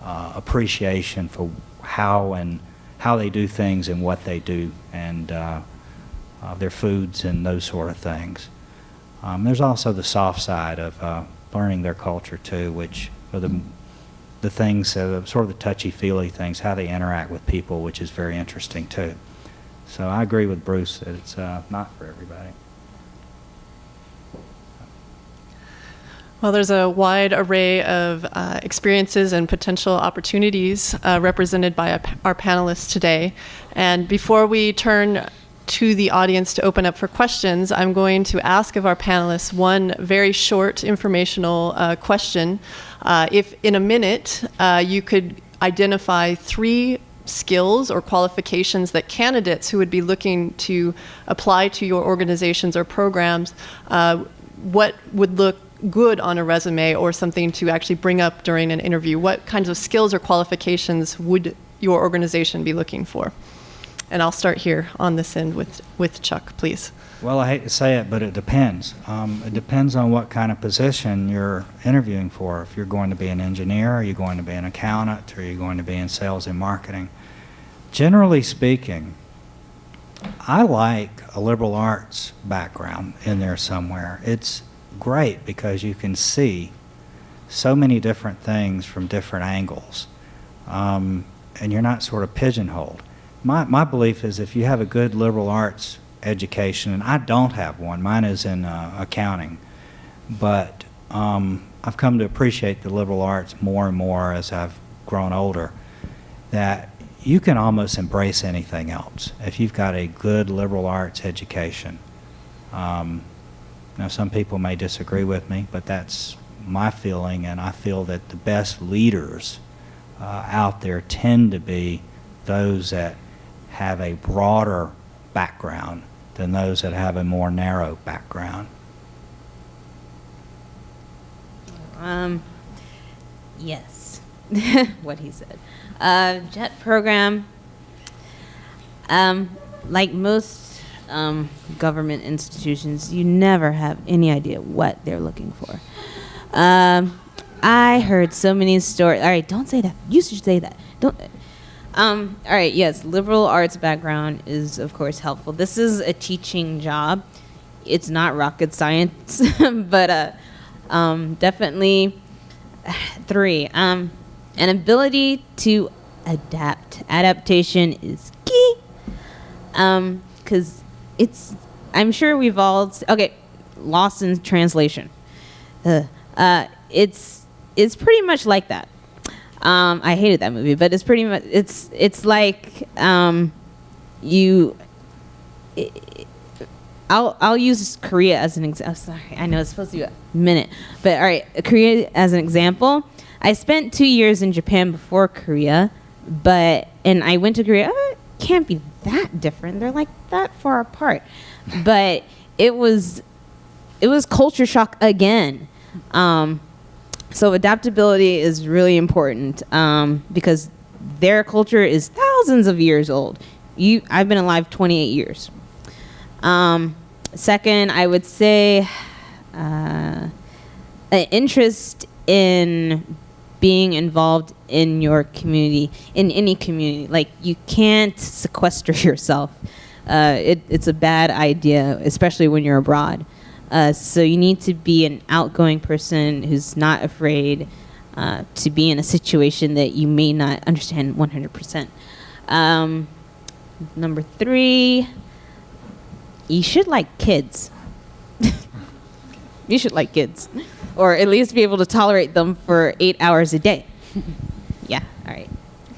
appreciation for how they do things and what they do, and their foods and those sort of things. There's also the soft side of learning their culture too, which are the things, sort of the touchy-feely things, how they interact with people, which is very interesting too. So I agree with Bruce that it's not for everybody. Well, there's a wide array of experiences and potential opportunities represented by our panelists today. And before we turn to the audience to open up for questions, I'm going to ask of our panelists one very short informational question. If in a minute you could identify 3 skills or qualifications that candidates who would be looking to apply to your organizations or programs, what would look good on a resume or something to actually bring up during an interview? What kinds of skills or qualifications would your organization be looking for? And I'll start here on this end with Chuck, please. Well, I hate to say it, but it depends. It depends on what kind of position you're interviewing for. If you're going to be an engineer, are you going to be an accountant, or are you going to be in sales and marketing? Generally speaking, I like a liberal arts background in there somewhere. It's great because you can see so many different things from different angles, and you're not sort of pigeonholed. My belief is if you have a good liberal arts education, and I don't have one, mine is in accounting, but I've come to appreciate the liberal arts more and more as I've grown older, that you can almost embrace anything else if you've got a good liberal arts education. Now, some people may disagree with me, but that's my feeling, and I feel that the best leaders out there tend to be those that have a broader background than those that have a more narrow background. Yes, what he said. JET program, like most government institutions, you never have any idea what they're looking for. I heard so many stories. All right, don't say that. You should say that. Don't. All right, yes, liberal arts background is, of course, helpful. This is a teaching job. It's not rocket science, but definitely 3. An ability to adapt. Adaptation is key, because I'm sure we've all, lost in translation. It's pretty much like that. I hated that movie, but it's pretty much, it's like I'll use Korea as an example. Sorry, I know it's supposed to be a minute, but all right, Korea as an example. I spent 2 years in Japan before Korea, and I went to Korea. It can't be that different. They're like that far apart, but it was culture shock again. So adaptability is really important because their culture is thousands of years old. I've been alive 28 years. Second, I would say an interest in being involved in your community, in any community. Like, you can't sequester yourself. It's a bad idea, especially when you're abroad. So you need to be an outgoing person who's not afraid to be in a situation that you may not understand 100%. Number 3, you should like kids. You should like kids. Or at least be able to tolerate them for 8 hours a day. Yeah, all right.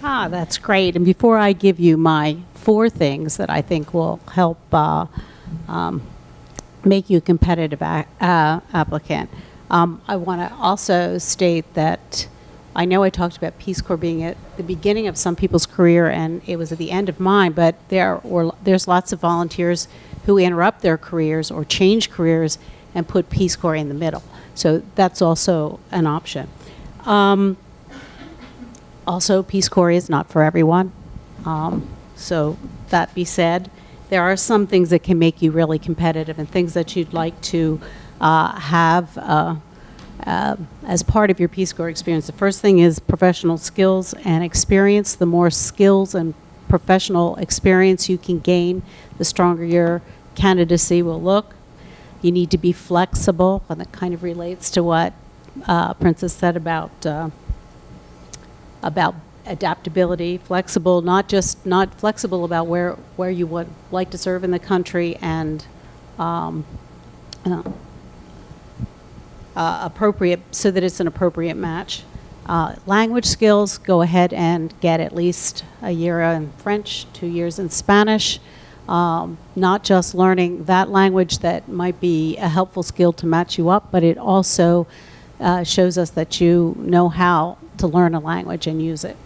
That's great. And before I give you my 4 things that I think will help make you a competitive applicant. I want to also state that I know I talked about Peace Corps being at the beginning of some people's career, and it was at the end of mine, but there's lots of volunteers who interrupt their careers or change careers and put Peace Corps in the middle. So that's also an option. Also, Peace Corps is not for everyone. So that be said, there are some things that can make you really competitive and things that you'd like to have as part of your Peace Corps experience. The first thing is professional skills and experience. The more skills and professional experience you can gain, the stronger your candidacy will look. You need to be flexible, and that kind of relates to what Princess said about adaptability. Flexible, not flexible about where you would like to serve in the country, and appropriate, so that it's an appropriate match. Language skills, go ahead and get at least a year in French, 2 years in Spanish. Not just learning that language that might be a helpful skill to match you up, but it also shows us that you know how to learn a language and use it.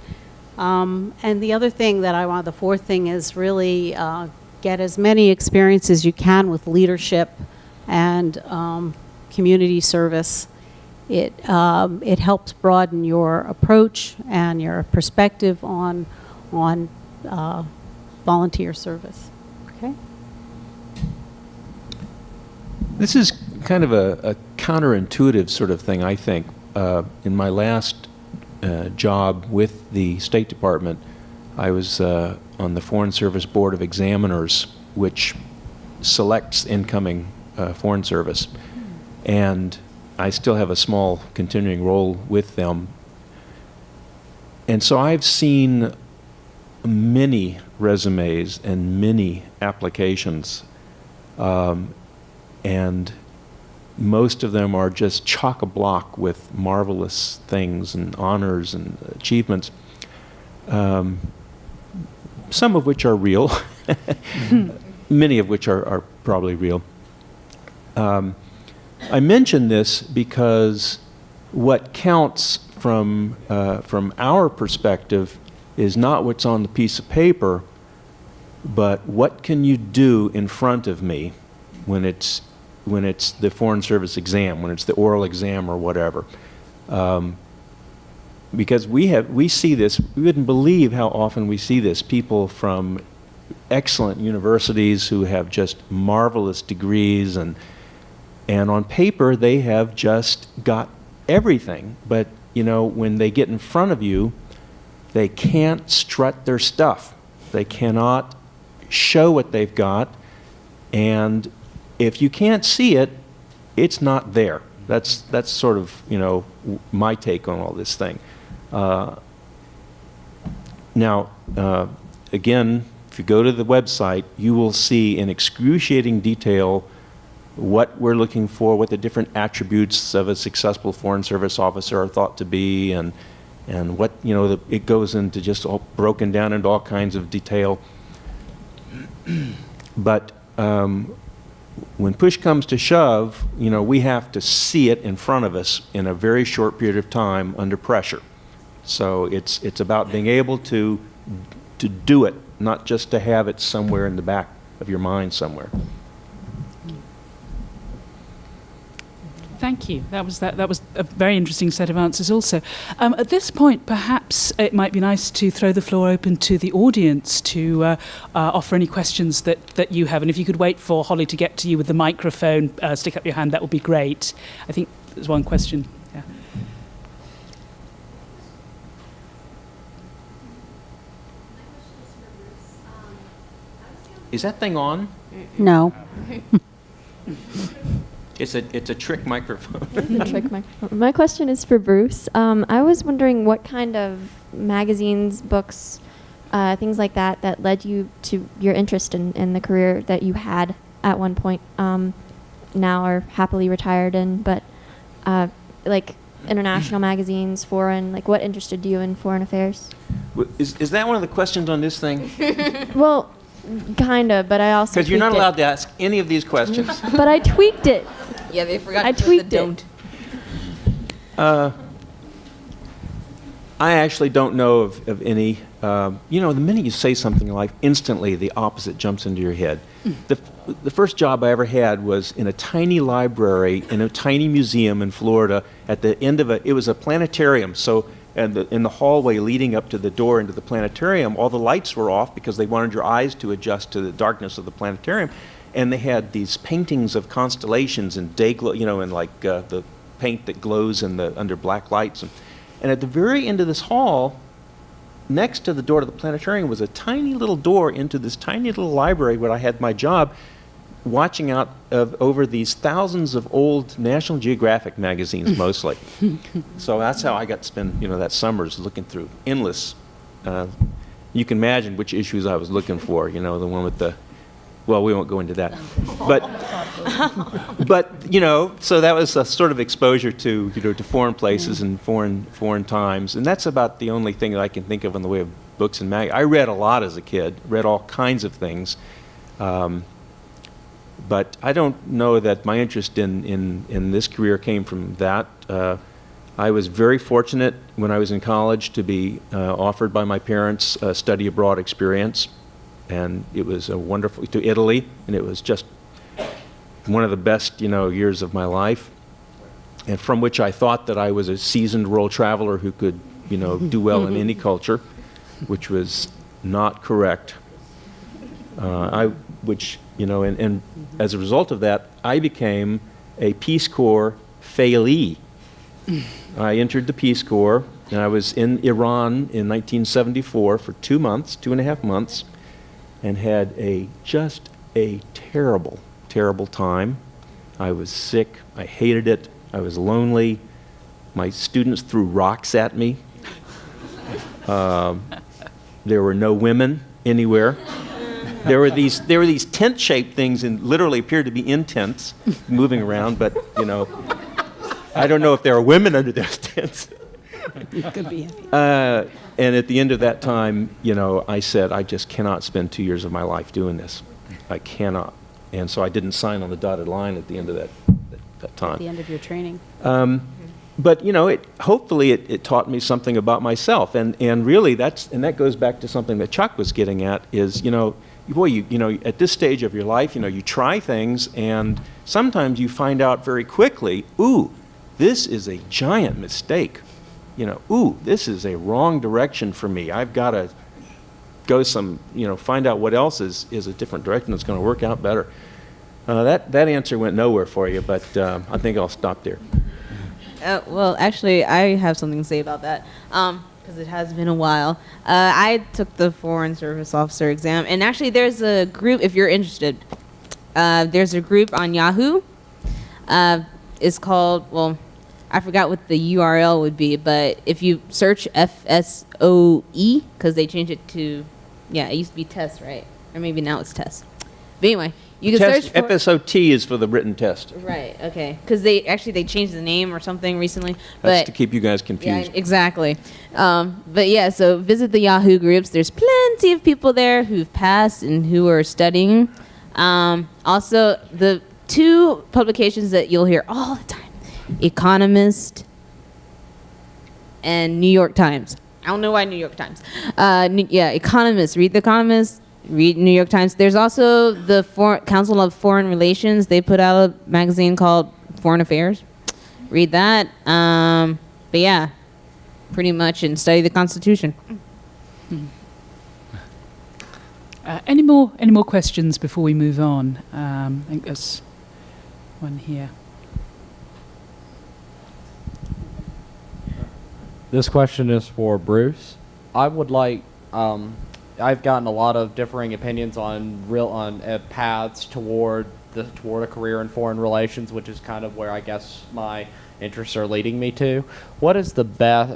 And the other thing that I want, the fourth thing, is really get as many experiences as you can with leadership and community service. It helps broaden your approach and your perspective on volunteer service. Okay. This is kind of a counterintuitive sort of thing, I think. In my last job with the State Department, I was on the Foreign Service Board of Examiners, which selects incoming Foreign Service. And I still have a small continuing role with them. And so I've seen many resumes and many applications, and most of them are just chock-a-block with marvelous things and honors and achievements, some of which are real, many of which are probably real. I mention this because what counts from our perspective is not what's on the piece of paper, but what can you do in front of me when it's the Foreign Service exam, when it's the oral exam or whatever. Because we see this, we wouldn't believe how often we see this. People from excellent universities who have just marvelous degrees, and on paper they have just got everything, but when they get in front of you, they can't strut their stuff. They cannot show what they've got, and if you can't see it, it's not there. That's sort of my take on all this thing. Now, again, if you go to the website, you will see in excruciating detail what we're looking for, what the different attributes of a successful Foreign Service officer are thought to be, and what it goes into, just all broken down into all kinds of detail. But when push comes to shove, we have to see it in front of us in a very short period of time under pressure. So it's about being able to do it, not just to have it somewhere in the back of your mind somewhere. Thank you. That was a very interesting set of answers also. At this point, perhaps it might be nice to throw the floor open to the audience to offer any questions that you have. And if you could wait for Holly to get to you with the microphone, stick up your hand, that would be great. I think there's one question. Yeah. Is that thing on? No. It's a trick microphone. It's a trick microphone. My question is for Bruce. I was wondering what kind of magazines, books, things like that led you to your interest in the career that you had at one point, now are happily retired in, but like international magazines, foreign, like what interested you in foreign affairs? Is that one of the questions on this thing? Well, Kind of, but I also Because you're not tweaked it. allowed to ask any of these questions. But I tweaked it. Yeah, they forgot I to put tweaked the it. don't. I actually don't know of any. You know, the minute you say something like instantly, the opposite jumps into your head. The first job I ever had was in a tiny library in a tiny museum in Florida. At the end of it was a planetarium. So, and in the hallway leading up to the door into the planetarium, all the lights were off because they wanted your eyes to adjust to the darkness of the planetarium. And they had these paintings of constellations and day glow, you know, and like the paint that glows under black lights. And at the very end of this hall, next to the door to the planetarium, was a tiny little door into this tiny little library where I had my job, watching out over these thousands of old National Geographic magazines, mostly. So that's how I got to spend, you know, that summers looking through endless. You can imagine which issues I was looking for. You know, the one with the. Well, we won't go into that, but you know, so that was a sort of exposure to, you know, to foreign places and foreign times, and that's about the only thing that I can think of in the way of books and I read a lot as a kid, read all kinds of things, but I don't know that my interest in this career came from that. I was very fortunate when I was in college to be offered by my parents a study abroad experience. And it was a wonderful, to Italy, and it was just one of the best, you know, years of my life, and from which I thought that I was a seasoned world traveler who could, you know, do well in any culture, which was not correct. Which, you know, and as a result of that, I became a Peace Corps failee. I entered the Peace Corps, and I was in Iran in 1974 for 2.5 months, and had just a terrible, terrible time. I was sick. I hated it. I was lonely. My students threw rocks at me. There were no women anywhere. There were these tent-shaped things, and literally appeared to be in tents, moving around. But you know, I don't know if there are women under those tents. Could be. And at the end of that time, you know, I said, I just cannot spend 2 years of my life doing this. I cannot. And so I didn't sign on the dotted line at the end of that time. At the end of your training. But, you know, hopefully it taught me something about myself. And really, that goes back to something that Chuck was getting at, is, you know, boy, you know, at this stage of your life, you know, you try things, and sometimes you find out very quickly, ooh, this is a giant mistake. You know, ooh, this is a wrong direction for me. I've got to go find out what else is a different direction that's going to work out better. That answer went nowhere for you, but I think I'll stop there. Well, actually, I have something to say about that, because it has been a while. I took the Foreign Service Officer exam, and actually there's a group, if you're interested, there's a group on Yahoo. It's called, well, I forgot what the URL would be, but if you search FSOE, because they changed it to, yeah, it used to be test, right? Or maybe now it's test. But anyway, you can search for... FSOT is for the written test. Right, okay. Because they changed the name or something recently. That's to keep you guys confused. Yeah, exactly. But yeah, so visit the Yahoo groups. There's plenty of people there who've passed and who are studying. Also, the two publications that you'll hear all the time, Economist and New York Times. I don't know why New York Times. Economist. Read The Economist. Read New York Times. There's also the Council of Foreign Relations. They put out a magazine called Foreign Affairs. Read that. But yeah, pretty much, and study the Constitution. Any more questions before we move on? I think there's one here. This question is for Bruce. I would like, I've gotten a lot of differing opinions on paths toward a career in foreign relations, which is kind of where I guess my interests are leading me to. What is the best,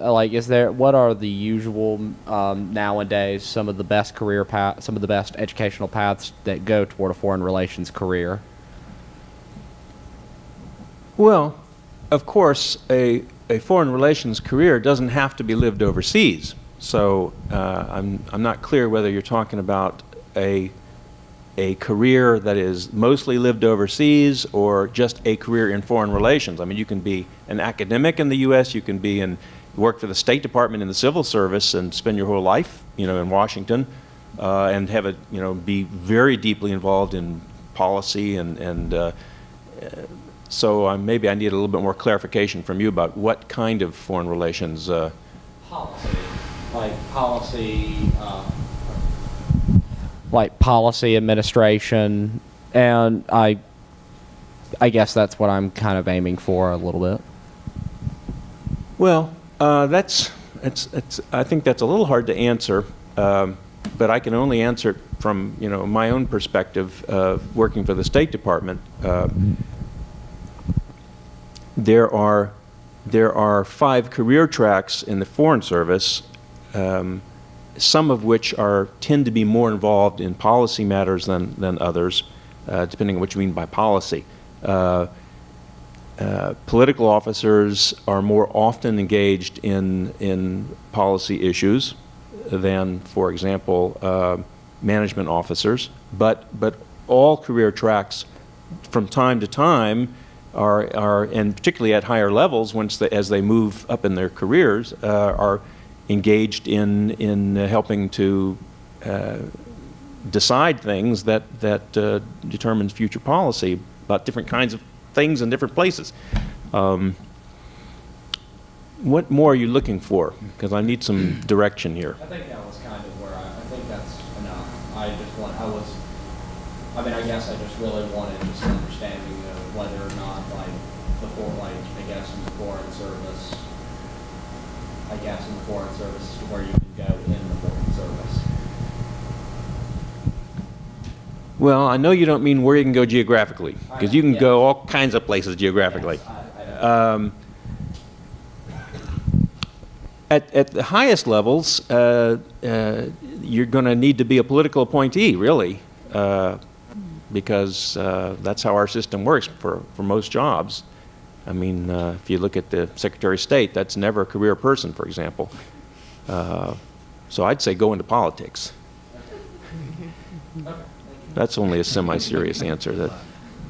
what are the usual, nowadays, some of the best career paths, some of the best educational paths that go toward a foreign relations career? Well, of course, a foreign relations career doesn't have to be lived overseas. So I'm not clear whether you're talking about a a career that is mostly lived overseas or just a career in foreign relations. I mean, you can be an academic in the U.S., you can work for the State Department in the civil service and spend your whole life, in Washington, and have be very deeply involved in policy so maybe I need a little bit more clarification from you about what kind of foreign relations. Policy, like policy administration, and I guess that's what I'm kind of aiming for a little bit. Well, I think that's a little hard to answer, but I can only answer it from my own perspective of working for the State Department. There are 5 career tracks in the Foreign Service, some of which tend to be more involved in policy matters than others, depending on what you mean by policy. Political officers are more often engaged in policy issues than, for example, management officers. But all career tracks, from time to time, are and particularly at higher levels, as they move up in their careers, are engaged in helping to decide things that determines future policy about different kinds of things in different places. What more are you looking for? Because I need some direction here. I think that was kind of where I think that's enough. I guess I just really wanted just an understanding of whether or not, I guess in the Foreign Service, is where you can go in the Foreign Service. Well, I know you don't mean where you can go geographically, because you can go all kinds of places geographically. Yes, At the highest levels, you're going to need to be a political appointee, really, because that's how our system works for most jobs. I mean, if you look at the Secretary of State, that's never a career person, for example. So I'd say go into politics. That's only a semi-serious answer.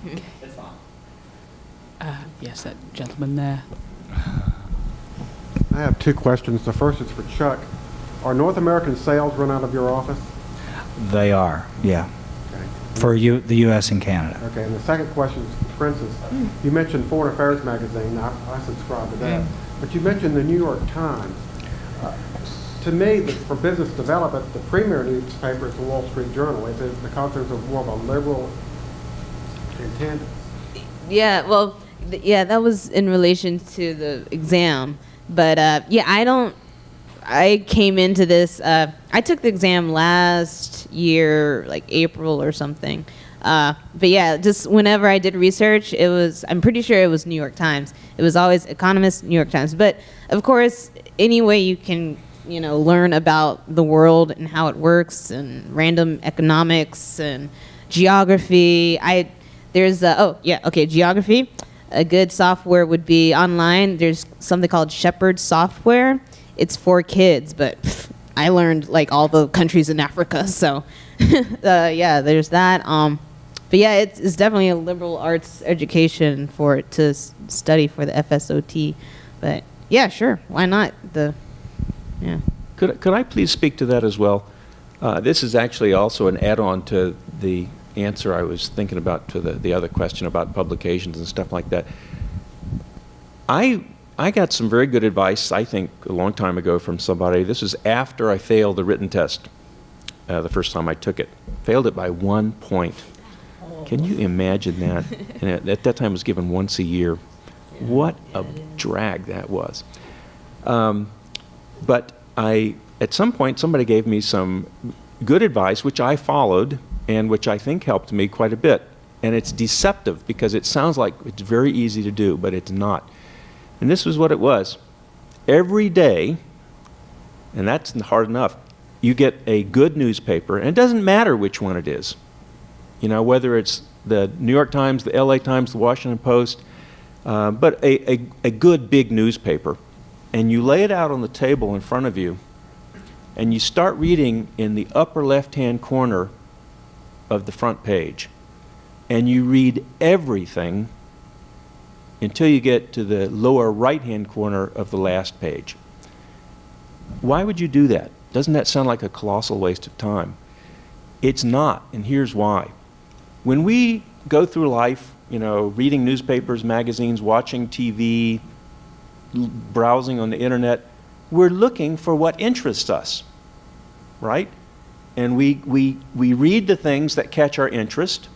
It's fine. Yes, that gentleman there. I have 2 questions. The first is for Chuck. Are North American sales run out of your office? They are, yeah, Okay. for the U.S. and Canada. Okay, and the second question is for Princess. You mentioned Foreign Affairs magazine. I subscribe to that. But you mentioned the New York Times. To me, for business development, the premier newspaper is the Wall Street Journal. Is it because there's more of a liberal intent? Yeah, well, that was in relation to the exam. But I came into this, I took the exam last year, like April or something. But yeah, just whenever I did research, I'm pretty sure it was New York Times. It was always Economist, New York Times. But of course, any way you can, learn about the world and how it works and random economics and geography. Geography. A good software would be online. There's something called Shepherd Software. It's for kids, but I learned like all the countries in Africa. So, there's that. But yeah, it's definitely a liberal arts education for it to study for the FSOT. But yeah, sure, why not? Could I please speak to that as well? This is actually also an add-on to the answer I was thinking about to the other question about publications and stuff like that. I got some very good advice, I think, a long time ago from somebody. This was after I failed the written test the first time I took it. Failed it by 1 point. Can you imagine that? And at that time it was given once a year. What a drag that was. But at some point, somebody gave me some good advice, which I followed, and which I think helped me quite a bit. And it's deceptive because it sounds like it's very easy to do, but it's not. And this was what it was. Every day, and that's hard enough, you get a good newspaper, and it doesn't matter which one it is. Whether it's the New York Times, the LA Times, the Washington Post, but a good big newspaper. And you lay it out on the table in front of you, and you start reading in the upper left-hand corner of the front page, and you read everything until you get to the lower right-hand corner of the last page. Why would you do that? Doesn't that sound like a colossal waste of time? It's not, and here's why. When we go through life, reading newspapers, magazines, watching TV, browsing on the internet, we're looking for what interests us, right? And we read the things that catch our interest,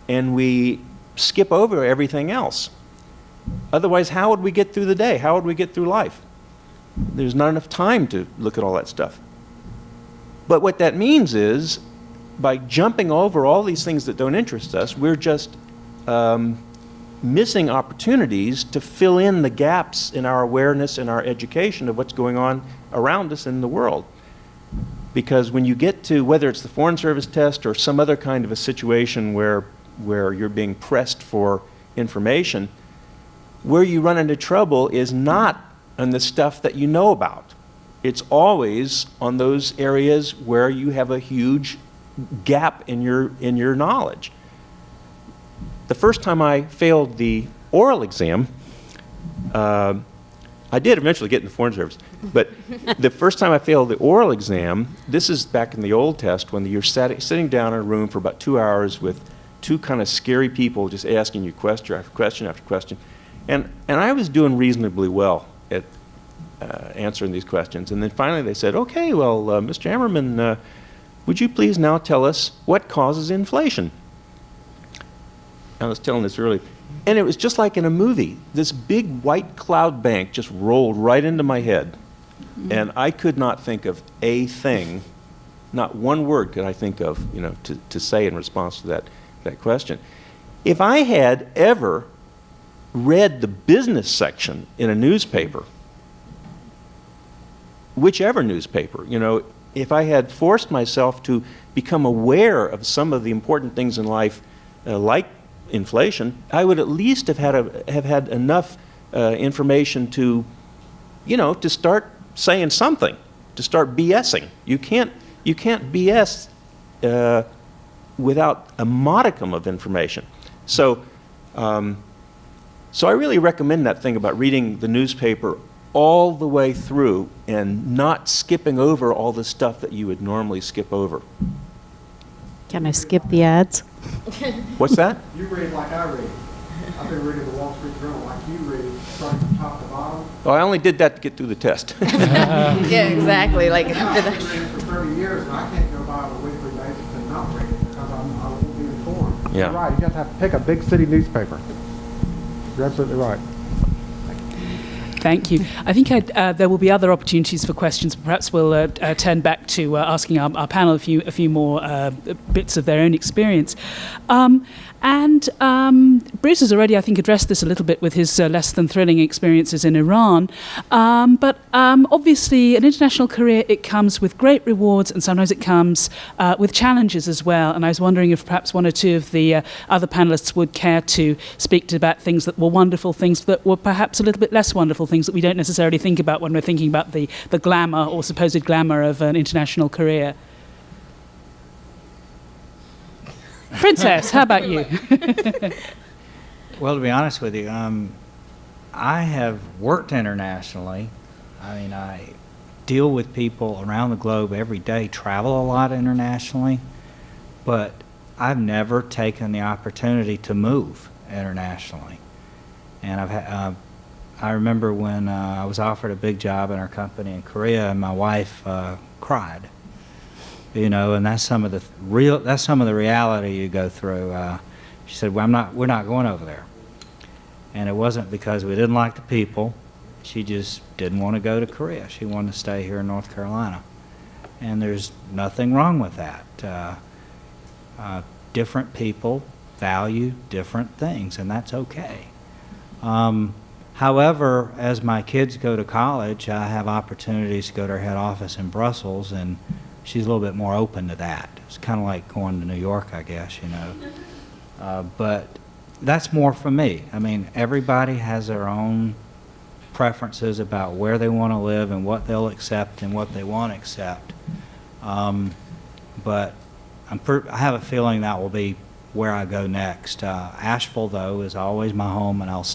and we skip over everything else. Otherwise, how would we get through the day? How would we get through life? There's not enough time to look at all that stuff. But what that means is, by jumping over all these things that don't interest us, we're just missing opportunities to fill in the gaps in our awareness and our education of what's going on around us in the world. Because when you get to, whether it's the Foreign Service test or some other kind of a situation where you're being pressed for information, where you run into trouble is not on the stuff that you know about. It's always on those areas where you have a huge gap in your knowledge. The first time I failed the oral exam, I did eventually get in the Foreign Service, but the first time I failed the oral exam, this is back in the old test when you're sitting down in a room for about 2 hours with two kind of scary people just asking you question after question after question. And I was doing reasonably well at answering these questions. And then finally they said, okay, well, Mr. Ammerman, would you please now tell us what causes inflation? I was telling this earlier. And it was just like in a movie. This big white cloud bank just rolled right into my head. And I could not think of a thing, not one word could I think of, to say in response to that question. If I had ever read the business section in a newspaper, whichever newspaper, if I had forced myself to become aware of some of the important things in life, like inflation, I would at least have had enough information to, to start saying something, to start BSing. You can't BS without a modicum of information. So I really recommend that thing about reading the newspaper all the way through and not skipping over all the stuff that you would normally skip over. Can I skip the ads? What's that? You read like I read. I've been reading the Wall Street Journal like you read, starting from top to bottom. Oh, I only did that to get through the test. Yeah, exactly. Like I've after been that. reading for 30 years, and I can't go by on a weekly basis and not read it because I won't be informed. Yeah. You're right. You have to pick a big city newspaper. You're absolutely right. Thank you. I think there will be other opportunities for questions. Perhaps we'll turn back to asking our panel a few more bits of their own experience. Bruce has already, I think, addressed this a little bit with his less than thrilling experiences in Iran. But obviously, an international career, it comes with great rewards, and sometimes it comes with challenges as well. And I was wondering if perhaps one or two of the other panelists would care to speak about things that were wonderful, things that were perhaps a little bit less wonderful, things that we don't necessarily think about when we're thinking about the glamour or supposed glamour of an international career. Princess, how about you? Well, to be honest with you, I have worked internationally. I mean, I deal with people around the globe every day, travel a lot internationally, but I've never taken the opportunity to move internationally. And I remember when I was offered a big job in our company in Korea, and my wife cried. And that's some of the reality you go through. She said, "Well, we're not going over there." And it wasn't because we didn't like the people. She just didn't want to go to Korea. She wanted to stay here in North Carolina. And there's nothing wrong with that. Different people value different things, and that's okay. However, as my kids go to college, I have opportunities to go to her head office in Brussels, and she's a little bit more open to that. It's kind of like going to New York, I guess, But that's more for me. I mean, everybody has their own preferences about where they want to live and what they'll accept and what they won't accept. But I have a feeling that will be where I go next. Asheville, though, is always my home, and I'll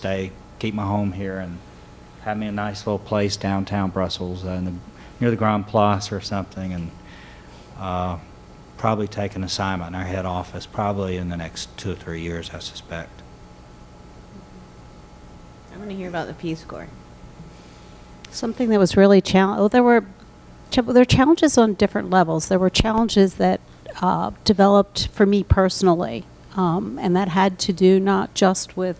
keep my home here, and have me a nice little place downtown Brussels, near the Grand Place or something, and probably take an assignment in our head office, probably in the next 2 or 3 years, I suspect. I want to hear about the Peace Corps. Something that was really challenging. There were challenges on different levels. There were challenges that developed for me personally, and that had to do not just with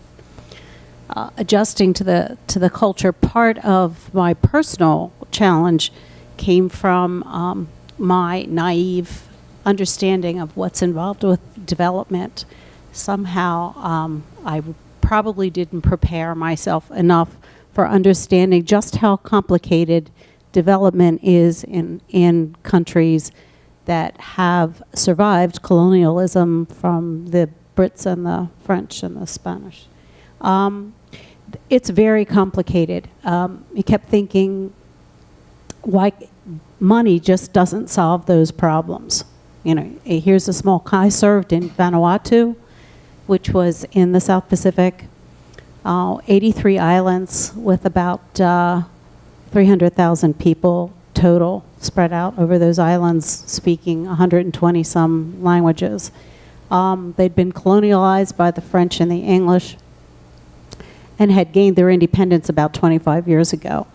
adjusting to the culture. Part of my personal challenge came from my naive understanding of what's involved with development. Somehow, I probably didn't prepare myself enough for understanding just how complicated development is in countries that have survived colonialism from the Brits and the French and the Spanish. It's very complicated. You kept thinking, why money just doesn't solve those problems. You know, here's a small, I served in Vanuatu, which was in the South Pacific, 83 islands with about 300,000 people total spread out over those islands, speaking 120 some languages. They'd been colonialized by the French and the English and had gained their independence about 25 years ago,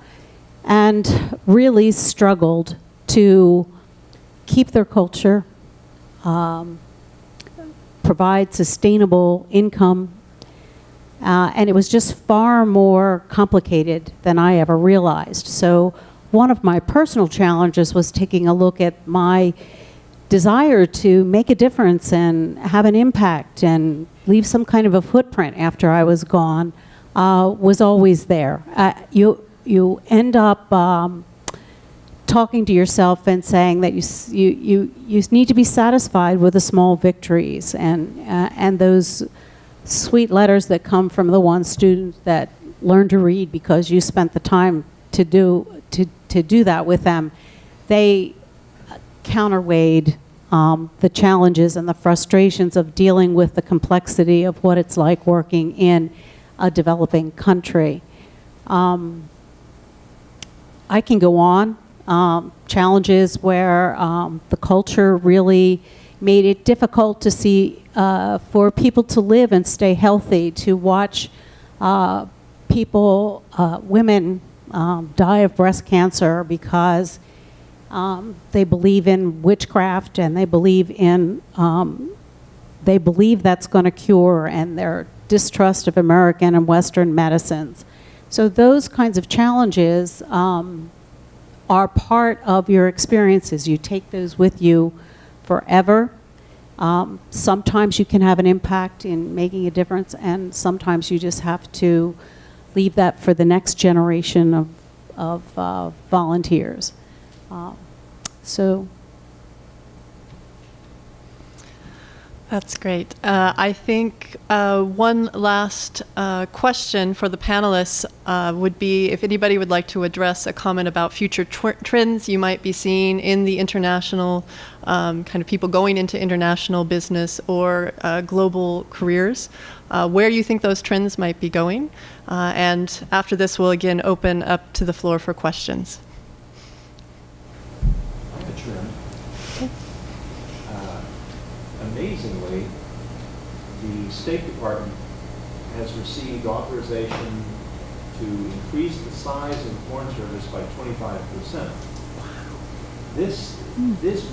and really struggled to keep their culture, provide sustainable income, and it was just far more complicated than I ever realized. So one of my personal challenges was taking a look at my desire to make a difference and have an impact and leave some kind of a footprint after I was gone, was always there. You end up talking to yourself and saying that you need to be satisfied with the small victories and those sweet letters that come from the one student that learned to read because you spent the time to do that with them. They counterweighed the challenges and the frustrations of dealing with the complexity of what it's like working in a developing country. I can go on. Challenges where the culture really made it difficult to see for people to live and stay healthy, to watch people, women die of breast cancer because they believe in witchcraft and they believe that's going to cure, and their distrust of American and Western medicines. So those kinds of challenges are part of your experiences. You take those with you forever. Sometimes you can have an impact in making a difference, and sometimes you just have to leave that for the next generation of volunteers. So. That's great. I think one last question for the panelists would be if anybody would like to address a comment about future trends you might be seeing in the international, kind of people going into international business or global careers, where you think those trends might be going. And after this, we'll again open up to the floor for questions. Amazingly, the State Department has received authorization to increase the size of the Foreign Service by 25%. This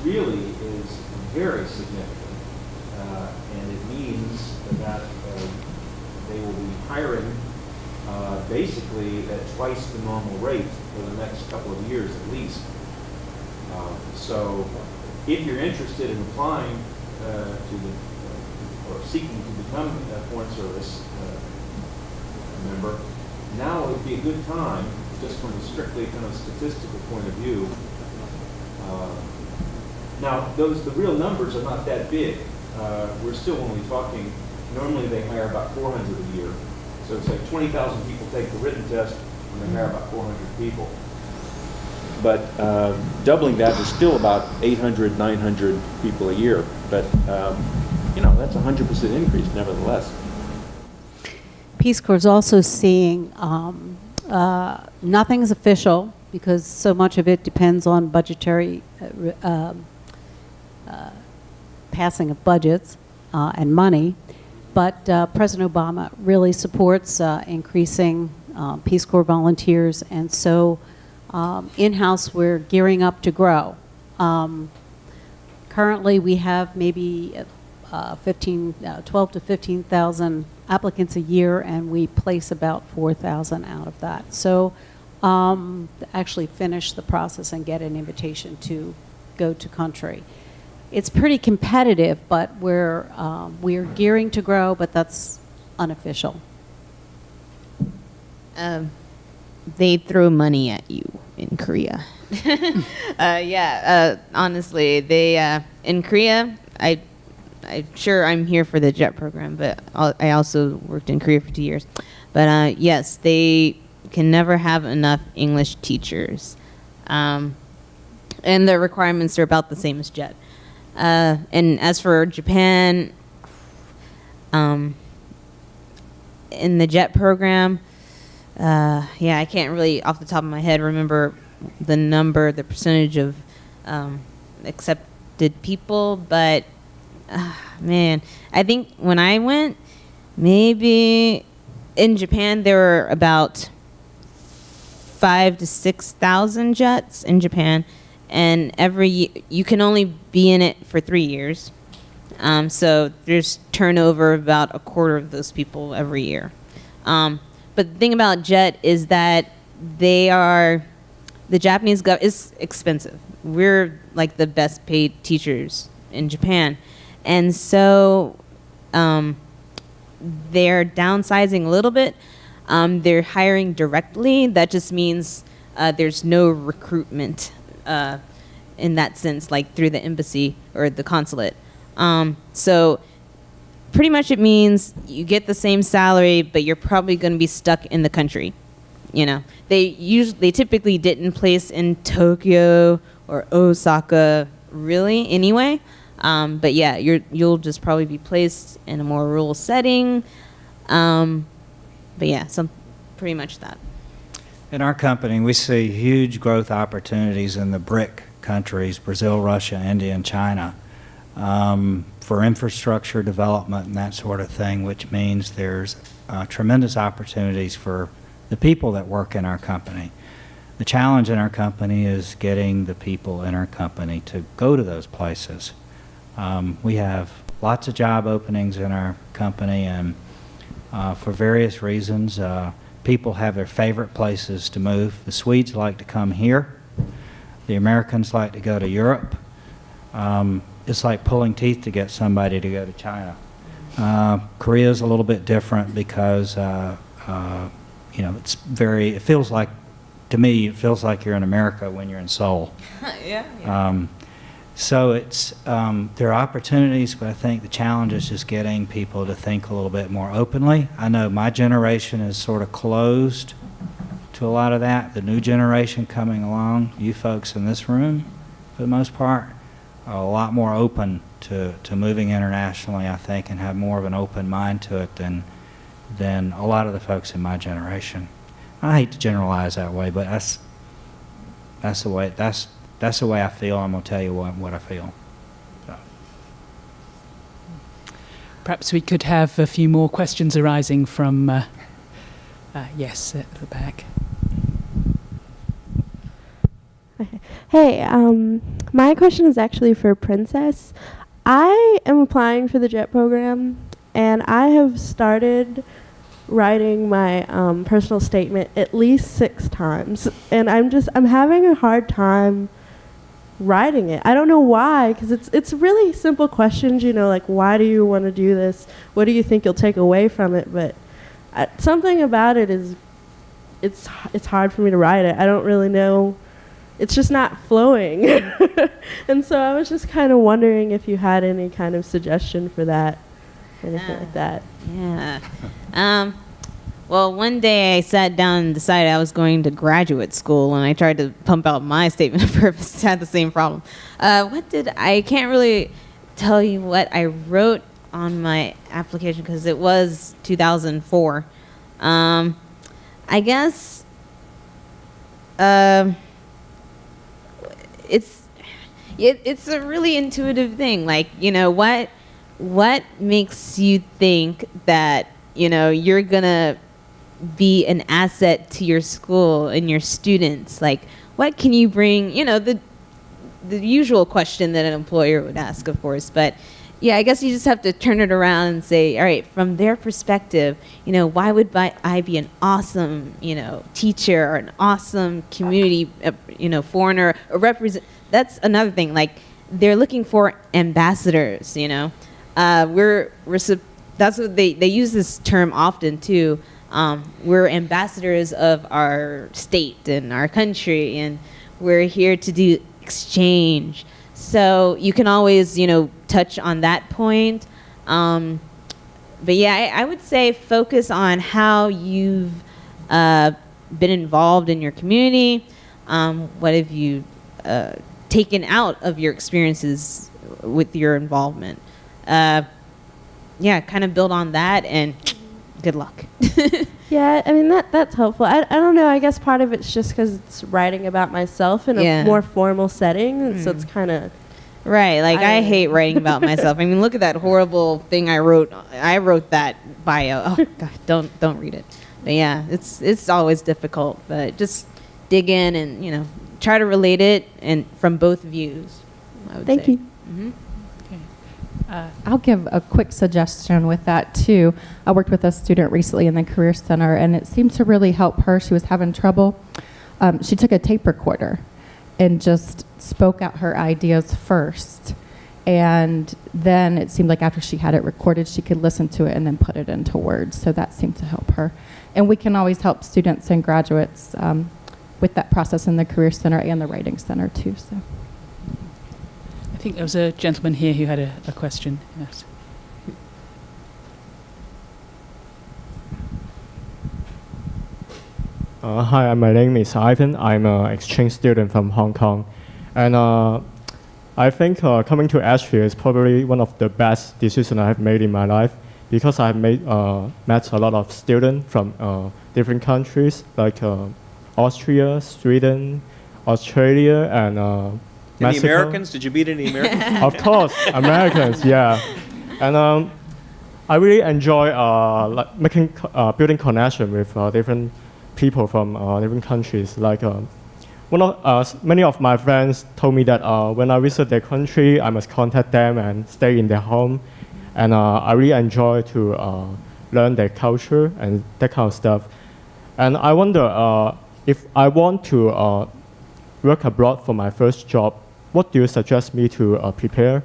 really is very significant, and it means that they will be hiring basically at twice the normal rate for the next couple of years at least. So if you're interested in applying or seeking to become a Foreign Service member, now would be a good time, just from a strictly kind of statistical point of view. Now, the real numbers are not that big. We're still only talking, normally they hire about 400 a year. So it's like 20,000 people take the written test, and they hire about 400 people. But doubling that is still about 800, 900 people a year. but, that's a 100% increase nevertheless. Peace Corps is also seeing, nothing's official because so much of it depends on budgetary passing of budgets and money. But President Obama really supports increasing Peace Corps volunteers, and so in-house we're gearing up to grow. Currently we have maybe 12 to 15,000 applicants a year, and we place about 4,000 out of that. So actually finish the process and get an invitation to go to country. It's pretty competitive, but we're gearing to grow, but that's unofficial. They throw money at you in Korea. Honestly, they in Korea. I'm here for the JET program, but I also worked in Korea for 2 years. But yes, they can never have enough English teachers, and the requirements are about the same as JET. And as for Japan, in the JET program, I can't really, off the top of my head, remember the percentage of accepted people, but man, I think when I went, maybe in Japan there were about 5,000 to 6,000 jets in Japan, and every year you can only be in it for 3 years. So there's turnover about a quarter of those people every year. But the thing about JET is that the Japanese government is expensive. We're like the best paid teachers in Japan. And so they're downsizing a little bit. They're hiring directly. That just means there's no recruitment in that sense, like through the embassy or the consulate. So pretty much it means you get the same salary, but you're probably going to be stuck in the country. They typically didn't place in Tokyo or Osaka really anyway. But yeah, you'll just probably be placed in a more rural setting. But yeah, pretty much that. In our company, we see huge growth opportunities in the BRIC countries, Brazil, Russia, India, and China, for infrastructure development and that sort of thing, which means there's tremendous opportunities for the people that work in our company. The challenge in our company is getting the people in our company to go to those places. We have lots of job openings in our company, and for various reasons, people have their favorite places to move. The Swedes like to come here. The Americans like to go to Europe. It's like pulling teeth to get somebody to go to China. Korea is a little bit different because, it feels like, to me, it feels like you're in America when you're in Seoul. Yeah. So there are opportunities, but I think the challenge is just getting people to think a little bit more openly. I know my generation is sort of closed to a lot of that. The new generation coming along, you folks in this room, for the most part, are a lot more open to moving internationally, I think, and have more of an open mind to it than a lot of the folks in my generation. I hate to generalize that way, but that's the way I feel. I'm going to tell you what I feel. So. Perhaps we could have a few more questions arising from, yes, at the back. Hey, my question is actually for Princess. I am applying for the JET program, and I have started writing my personal statement at least 6 times, and I'm having a hard time writing it. I don't know why, because it's really simple questions, like why do you want to do this? What do you think you'll take away from it? But something about it is, it's hard for me to write it. I don't really know. It's just not flowing. And so I was just kind of wondering if you had any kind of suggestion for that, anything like that. Yeah. Well, one day I sat down and decided I was going to graduate school, and I tried to pump out my statement of purpose. I had the same problem. I can't really tell you what I wrote on my application because it was 2004. I guess it's a really intuitive thing. Like, what makes you think that, you're gonna be an asset to your school and your students? Like, what can you bring? The usual question that an employer would ask, of course, but yeah, I guess you just have to turn it around and say, all right, from their perspective, why would I be an awesome, teacher or an awesome community, foreigner or represent? That's another thing. Like, they're looking for ambassadors. That's what they use this term often too. We're ambassadors of our state and our country, and we're here to do exchange. So you can always, touch on that point. But yeah, I would say focus on how you've been involved in your community. What have you taken out of your experiences with your involvement? Yeah, kind of build on that, and good luck. Yeah, I mean, that's helpful. I don't know. I guess part of it's just because it's writing about myself in a more formal setting, so it's kind of... Right, like I hate writing about myself. I mean, look at that horrible thing I wrote. I wrote that bio. Oh, God, don't read it. But yeah, it's always difficult. But just dig in and, try to relate it and from both views, I would say. Thank you. Mm-hmm. I'll give a quick suggestion with that too. I worked with a student recently in the Career Center, and it seemed to really help her. She was having trouble. She took a tape recorder and just spoke out her ideas first. And then it seemed like after she had it recorded, she could listen to it and then put it into words. So that seemed to help her. And we can always help students and graduates with that process in the Career Center and the Writing Center too. So. I think there was a gentleman here who had a question. Yes. Hi, my name is Ivan. I'm an exchange student from Hong Kong. And I think coming to Austria is probably one of the best decisions I have made in my life, because I have met a lot of students from different countries, like Austria, Sweden, Australia, and Any Mexico. Americans? Did you meet any Americans? Of course, Americans, yeah. And I really enjoy building connection with different people from different countries. Like many of my friends told me that when I visit their country, I must contact them and stay in their home. And I really enjoy to learn their culture and that kind of stuff. And I wonder if I want to work abroad for my first job, what do you suggest me to prepare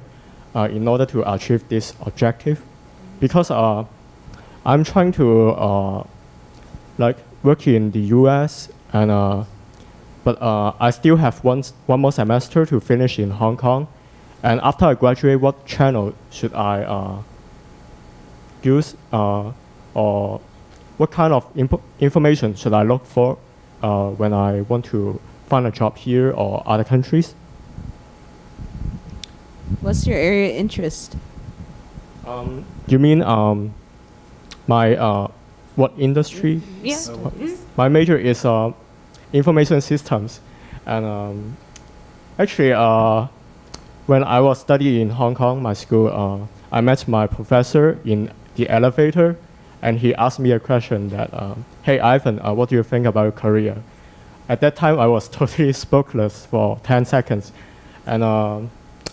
in order to achieve this objective? Because I'm trying to work in the U.S. and but I still have one more semester to finish in Hong Kong. And after I graduate, what channel should I use, or what kind of information should I look for when I want to find a job here or other countries? What's your area of interest? You mean my what industry? Yeah. My major is information systems, and actually, when I was studying in Hong Kong, my school, I met my professor in the elevator, and he asked me a question that, "Hey Ivan, what do you think about your career?" At that time, I was totally speechless for 10 seconds, and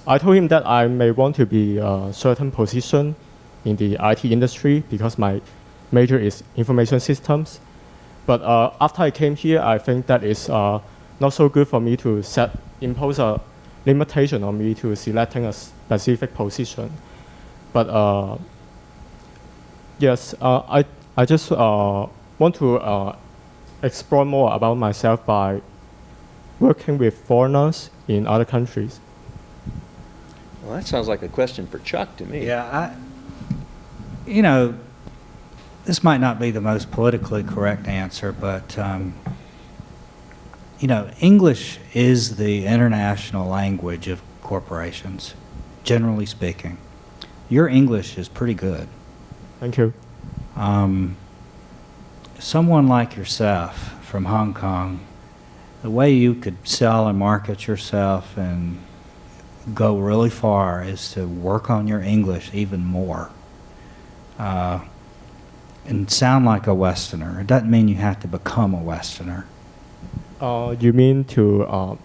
I told him that I may want to be a certain position in the IT industry because my major is information systems. But after I came here, I think that is not so good for me to impose a limitation on me to selecting a specific position. But yes, I just want to explore more about myself by working with foreigners in other countries. Well, that sounds like a question for Chuck to me. Yeah, this might not be the most politically correct answer, but, English is the international language of corporations. generally speaking. Your English is pretty good. Thank you. Someone like yourself from Hong Kong, the way you could sell and market yourself and go really far is to work on your English even more. And sound like a Westerner. It doesn't mean you have to become a Westerner. You mean to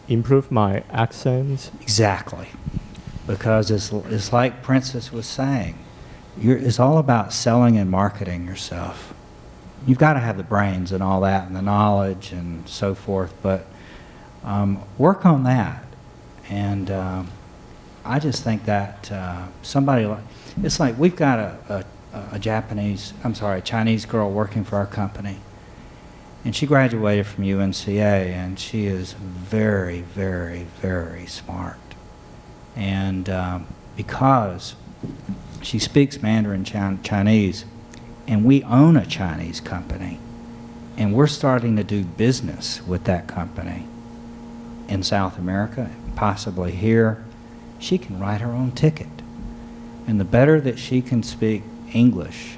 improve my accent? Exactly. Because it's like Princess was saying. It's all about selling and marketing yourself. You've got to have the brains and all that and the knowledge and so forth, but work on that. And I just think that somebody like, it's like we've got a Chinese girl working for our company. And she graduated from UNCA, and she is very, very, very smart. And because she speaks Mandarin Chinese, and we own a Chinese company, and we're starting to do business with that company in South America, possibly here, she can write her own ticket. And the better that she can speak English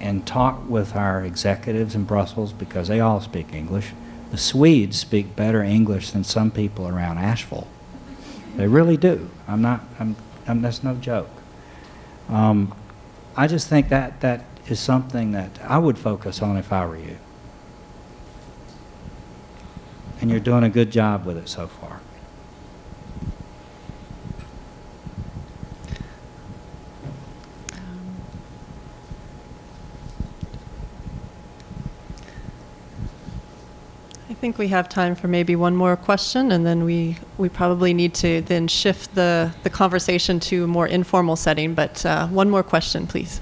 and talk with our executives in Brussels, because they all speak English. The Swedes speak better English than some people around Asheville. They really do. That's no joke. I just think that is something that I would focus on if I were you. And you're doing a good job with it so far. I think we have time for maybe one more question, and then we probably need to then shift the conversation to a more informal setting. But one more question, please.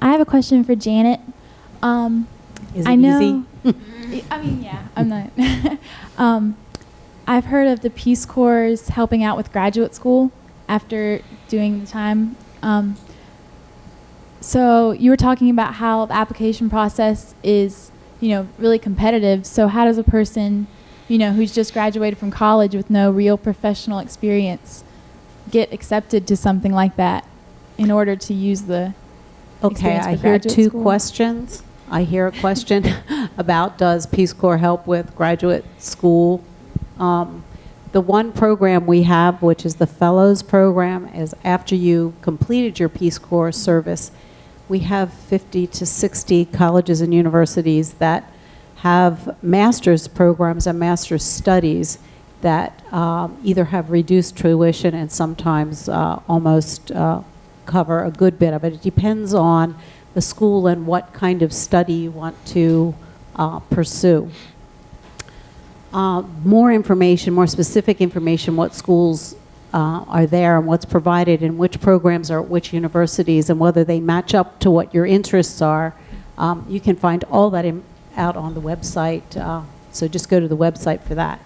I have a question for Janet. Is it I know, easy? I mean, yeah, I'm not. I've heard of the Peace Corps helping out with graduate school after doing the time. So you were talking about how the application process is, really competitive. So how does a person, who's just graduated from college with no real professional experience get accepted to something like that in order to use the Okay, experience I for hear graduate two school? questions. I hear a question about does Peace Corps help with graduate school? The one program we have, which is the Fellows Program, is after you completed your Peace Corps service, we have 50 to 60 colleges and universities that have master's programs and master's studies that either have reduced tuition and sometimes almost cover a good bit of it. It depends on the school and what kind of study you want to pursue. More information, more specific information, what schools are there and what's provided and which programs are at which universities and whether they match up to what your interests are. You can find all that out on the website, so just go to the website for that.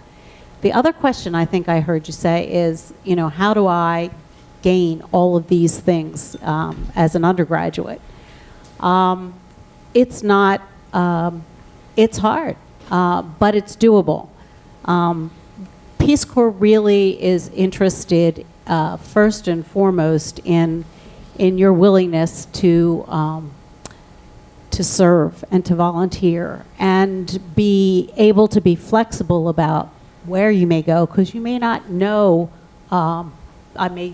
The other question I think I heard you say is, how do I gain all of these things as an undergraduate? It's not, it's hard, but it's doable. Peace Corps really is interested first and foremost in your willingness to serve and to volunteer and be able to be flexible about where you may go, because you may not know, you may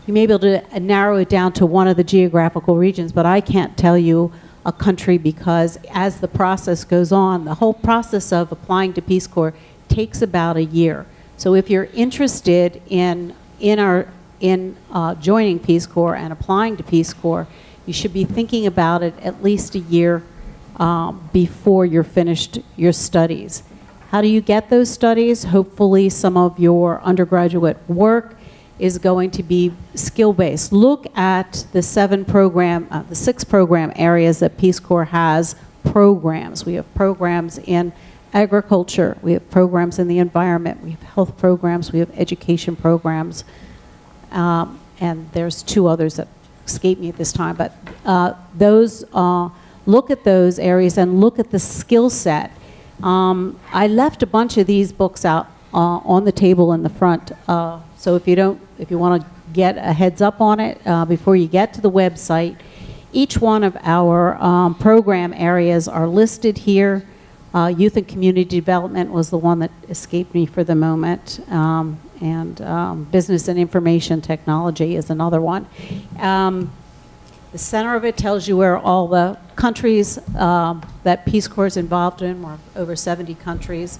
be able to narrow it down to one of the geographical regions, but I can't tell you a country, because as the process goes on, the whole process of applying to Peace Corps takes about a year. So if you're interested in joining Peace Corps and applying to Peace Corps, you should be thinking about it at least a year before you're finished your studies. How do you get those studies? Hopefully some of your undergraduate work is going to be skill-based. Look at the 6 program areas that Peace Corps has programs. We have programs in agriculture, we have programs in the environment, we have health programs, we have education programs, and there's 2 others that escape me at this time, but those look at those areas and look at the skill set. I left a bunch of these books out on the table in the front. So if you want to get a heads up on it before you get to the website, each one of our program areas are listed here. Youth and community development was the one that escaped me for the moment, and business and information technology is another one. The center of it tells you where all the countries that Peace Corps is involved in, or over 70 countries,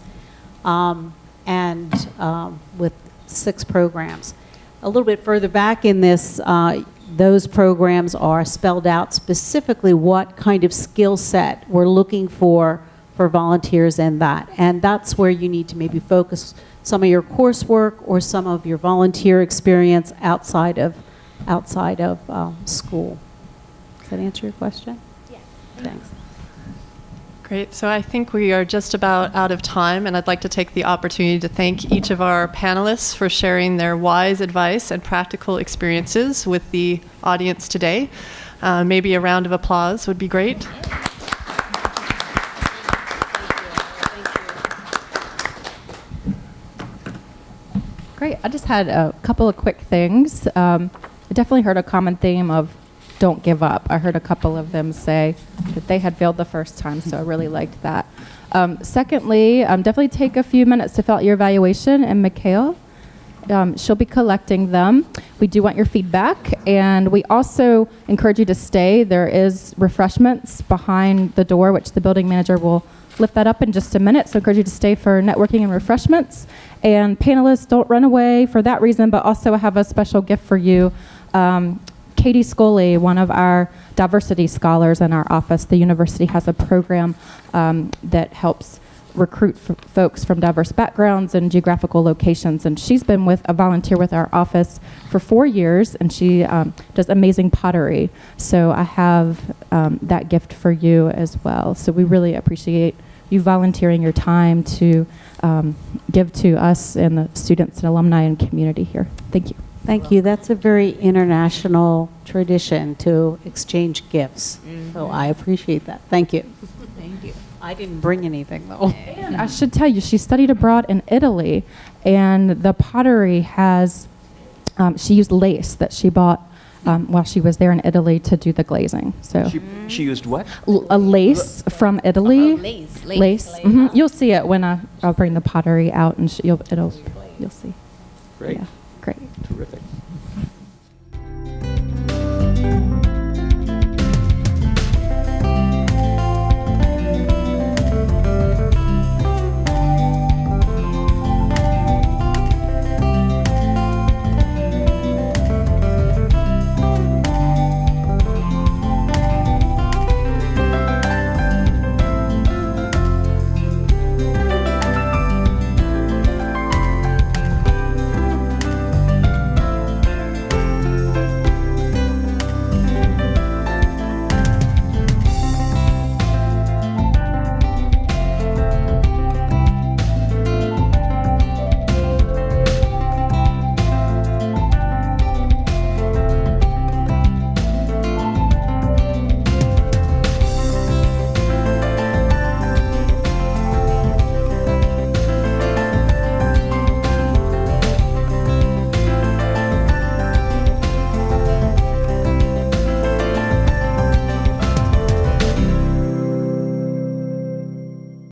and with 6 programs. A little bit further back in this, those programs are spelled out specifically what kind of skill set we're looking for volunteers in that. And that's where you need to maybe focus some of your coursework or some of your volunteer experience outside of school. Does that answer your question? Yeah. Thanks. Great. So I think we are just about out of time, and I'd like to take the opportunity to thank each of our panelists for sharing their wise advice and practical experiences with the audience today. Maybe a round of applause would be great. Great. I just had a couple of quick things. I definitely heard a common theme of don't give up. I heard a couple of them say that they had failed the first time, so I really liked that. Secondly, definitely take a few minutes to fill out your evaluation, and Mikhail, she'll be collecting them. We do want your feedback, and we also encourage you to stay. There is refreshments behind the door, which the building manager will lift that up in just a minute, so I encourage you to stay for networking and refreshments. And panelists, don't run away for that reason, but also I have a special gift for you. Katie Scully, one of our diversity scholars in our office, the university has a program that helps recruit folks from diverse backgrounds and geographical locations, and she's been a volunteer with our office for 4 years, and she does amazing pottery. So I have that gift for you as well. So we really appreciate you volunteering your time to give to us and the students and alumni and community here. Thank you. Thank you. That's a very international tradition to exchange gifts. So I appreciate that. Thank you. Thank you. I didn't bring anything though. And I should tell you, she studied abroad in Italy, and the pottery has, she used lace that she bought while she was there in Italy to do the glazing. So She used what? a lace from Italy. Lace. Mhm. You'll see it when I'll bring the pottery out, and you'll see. Great. Yeah, great. Terrific.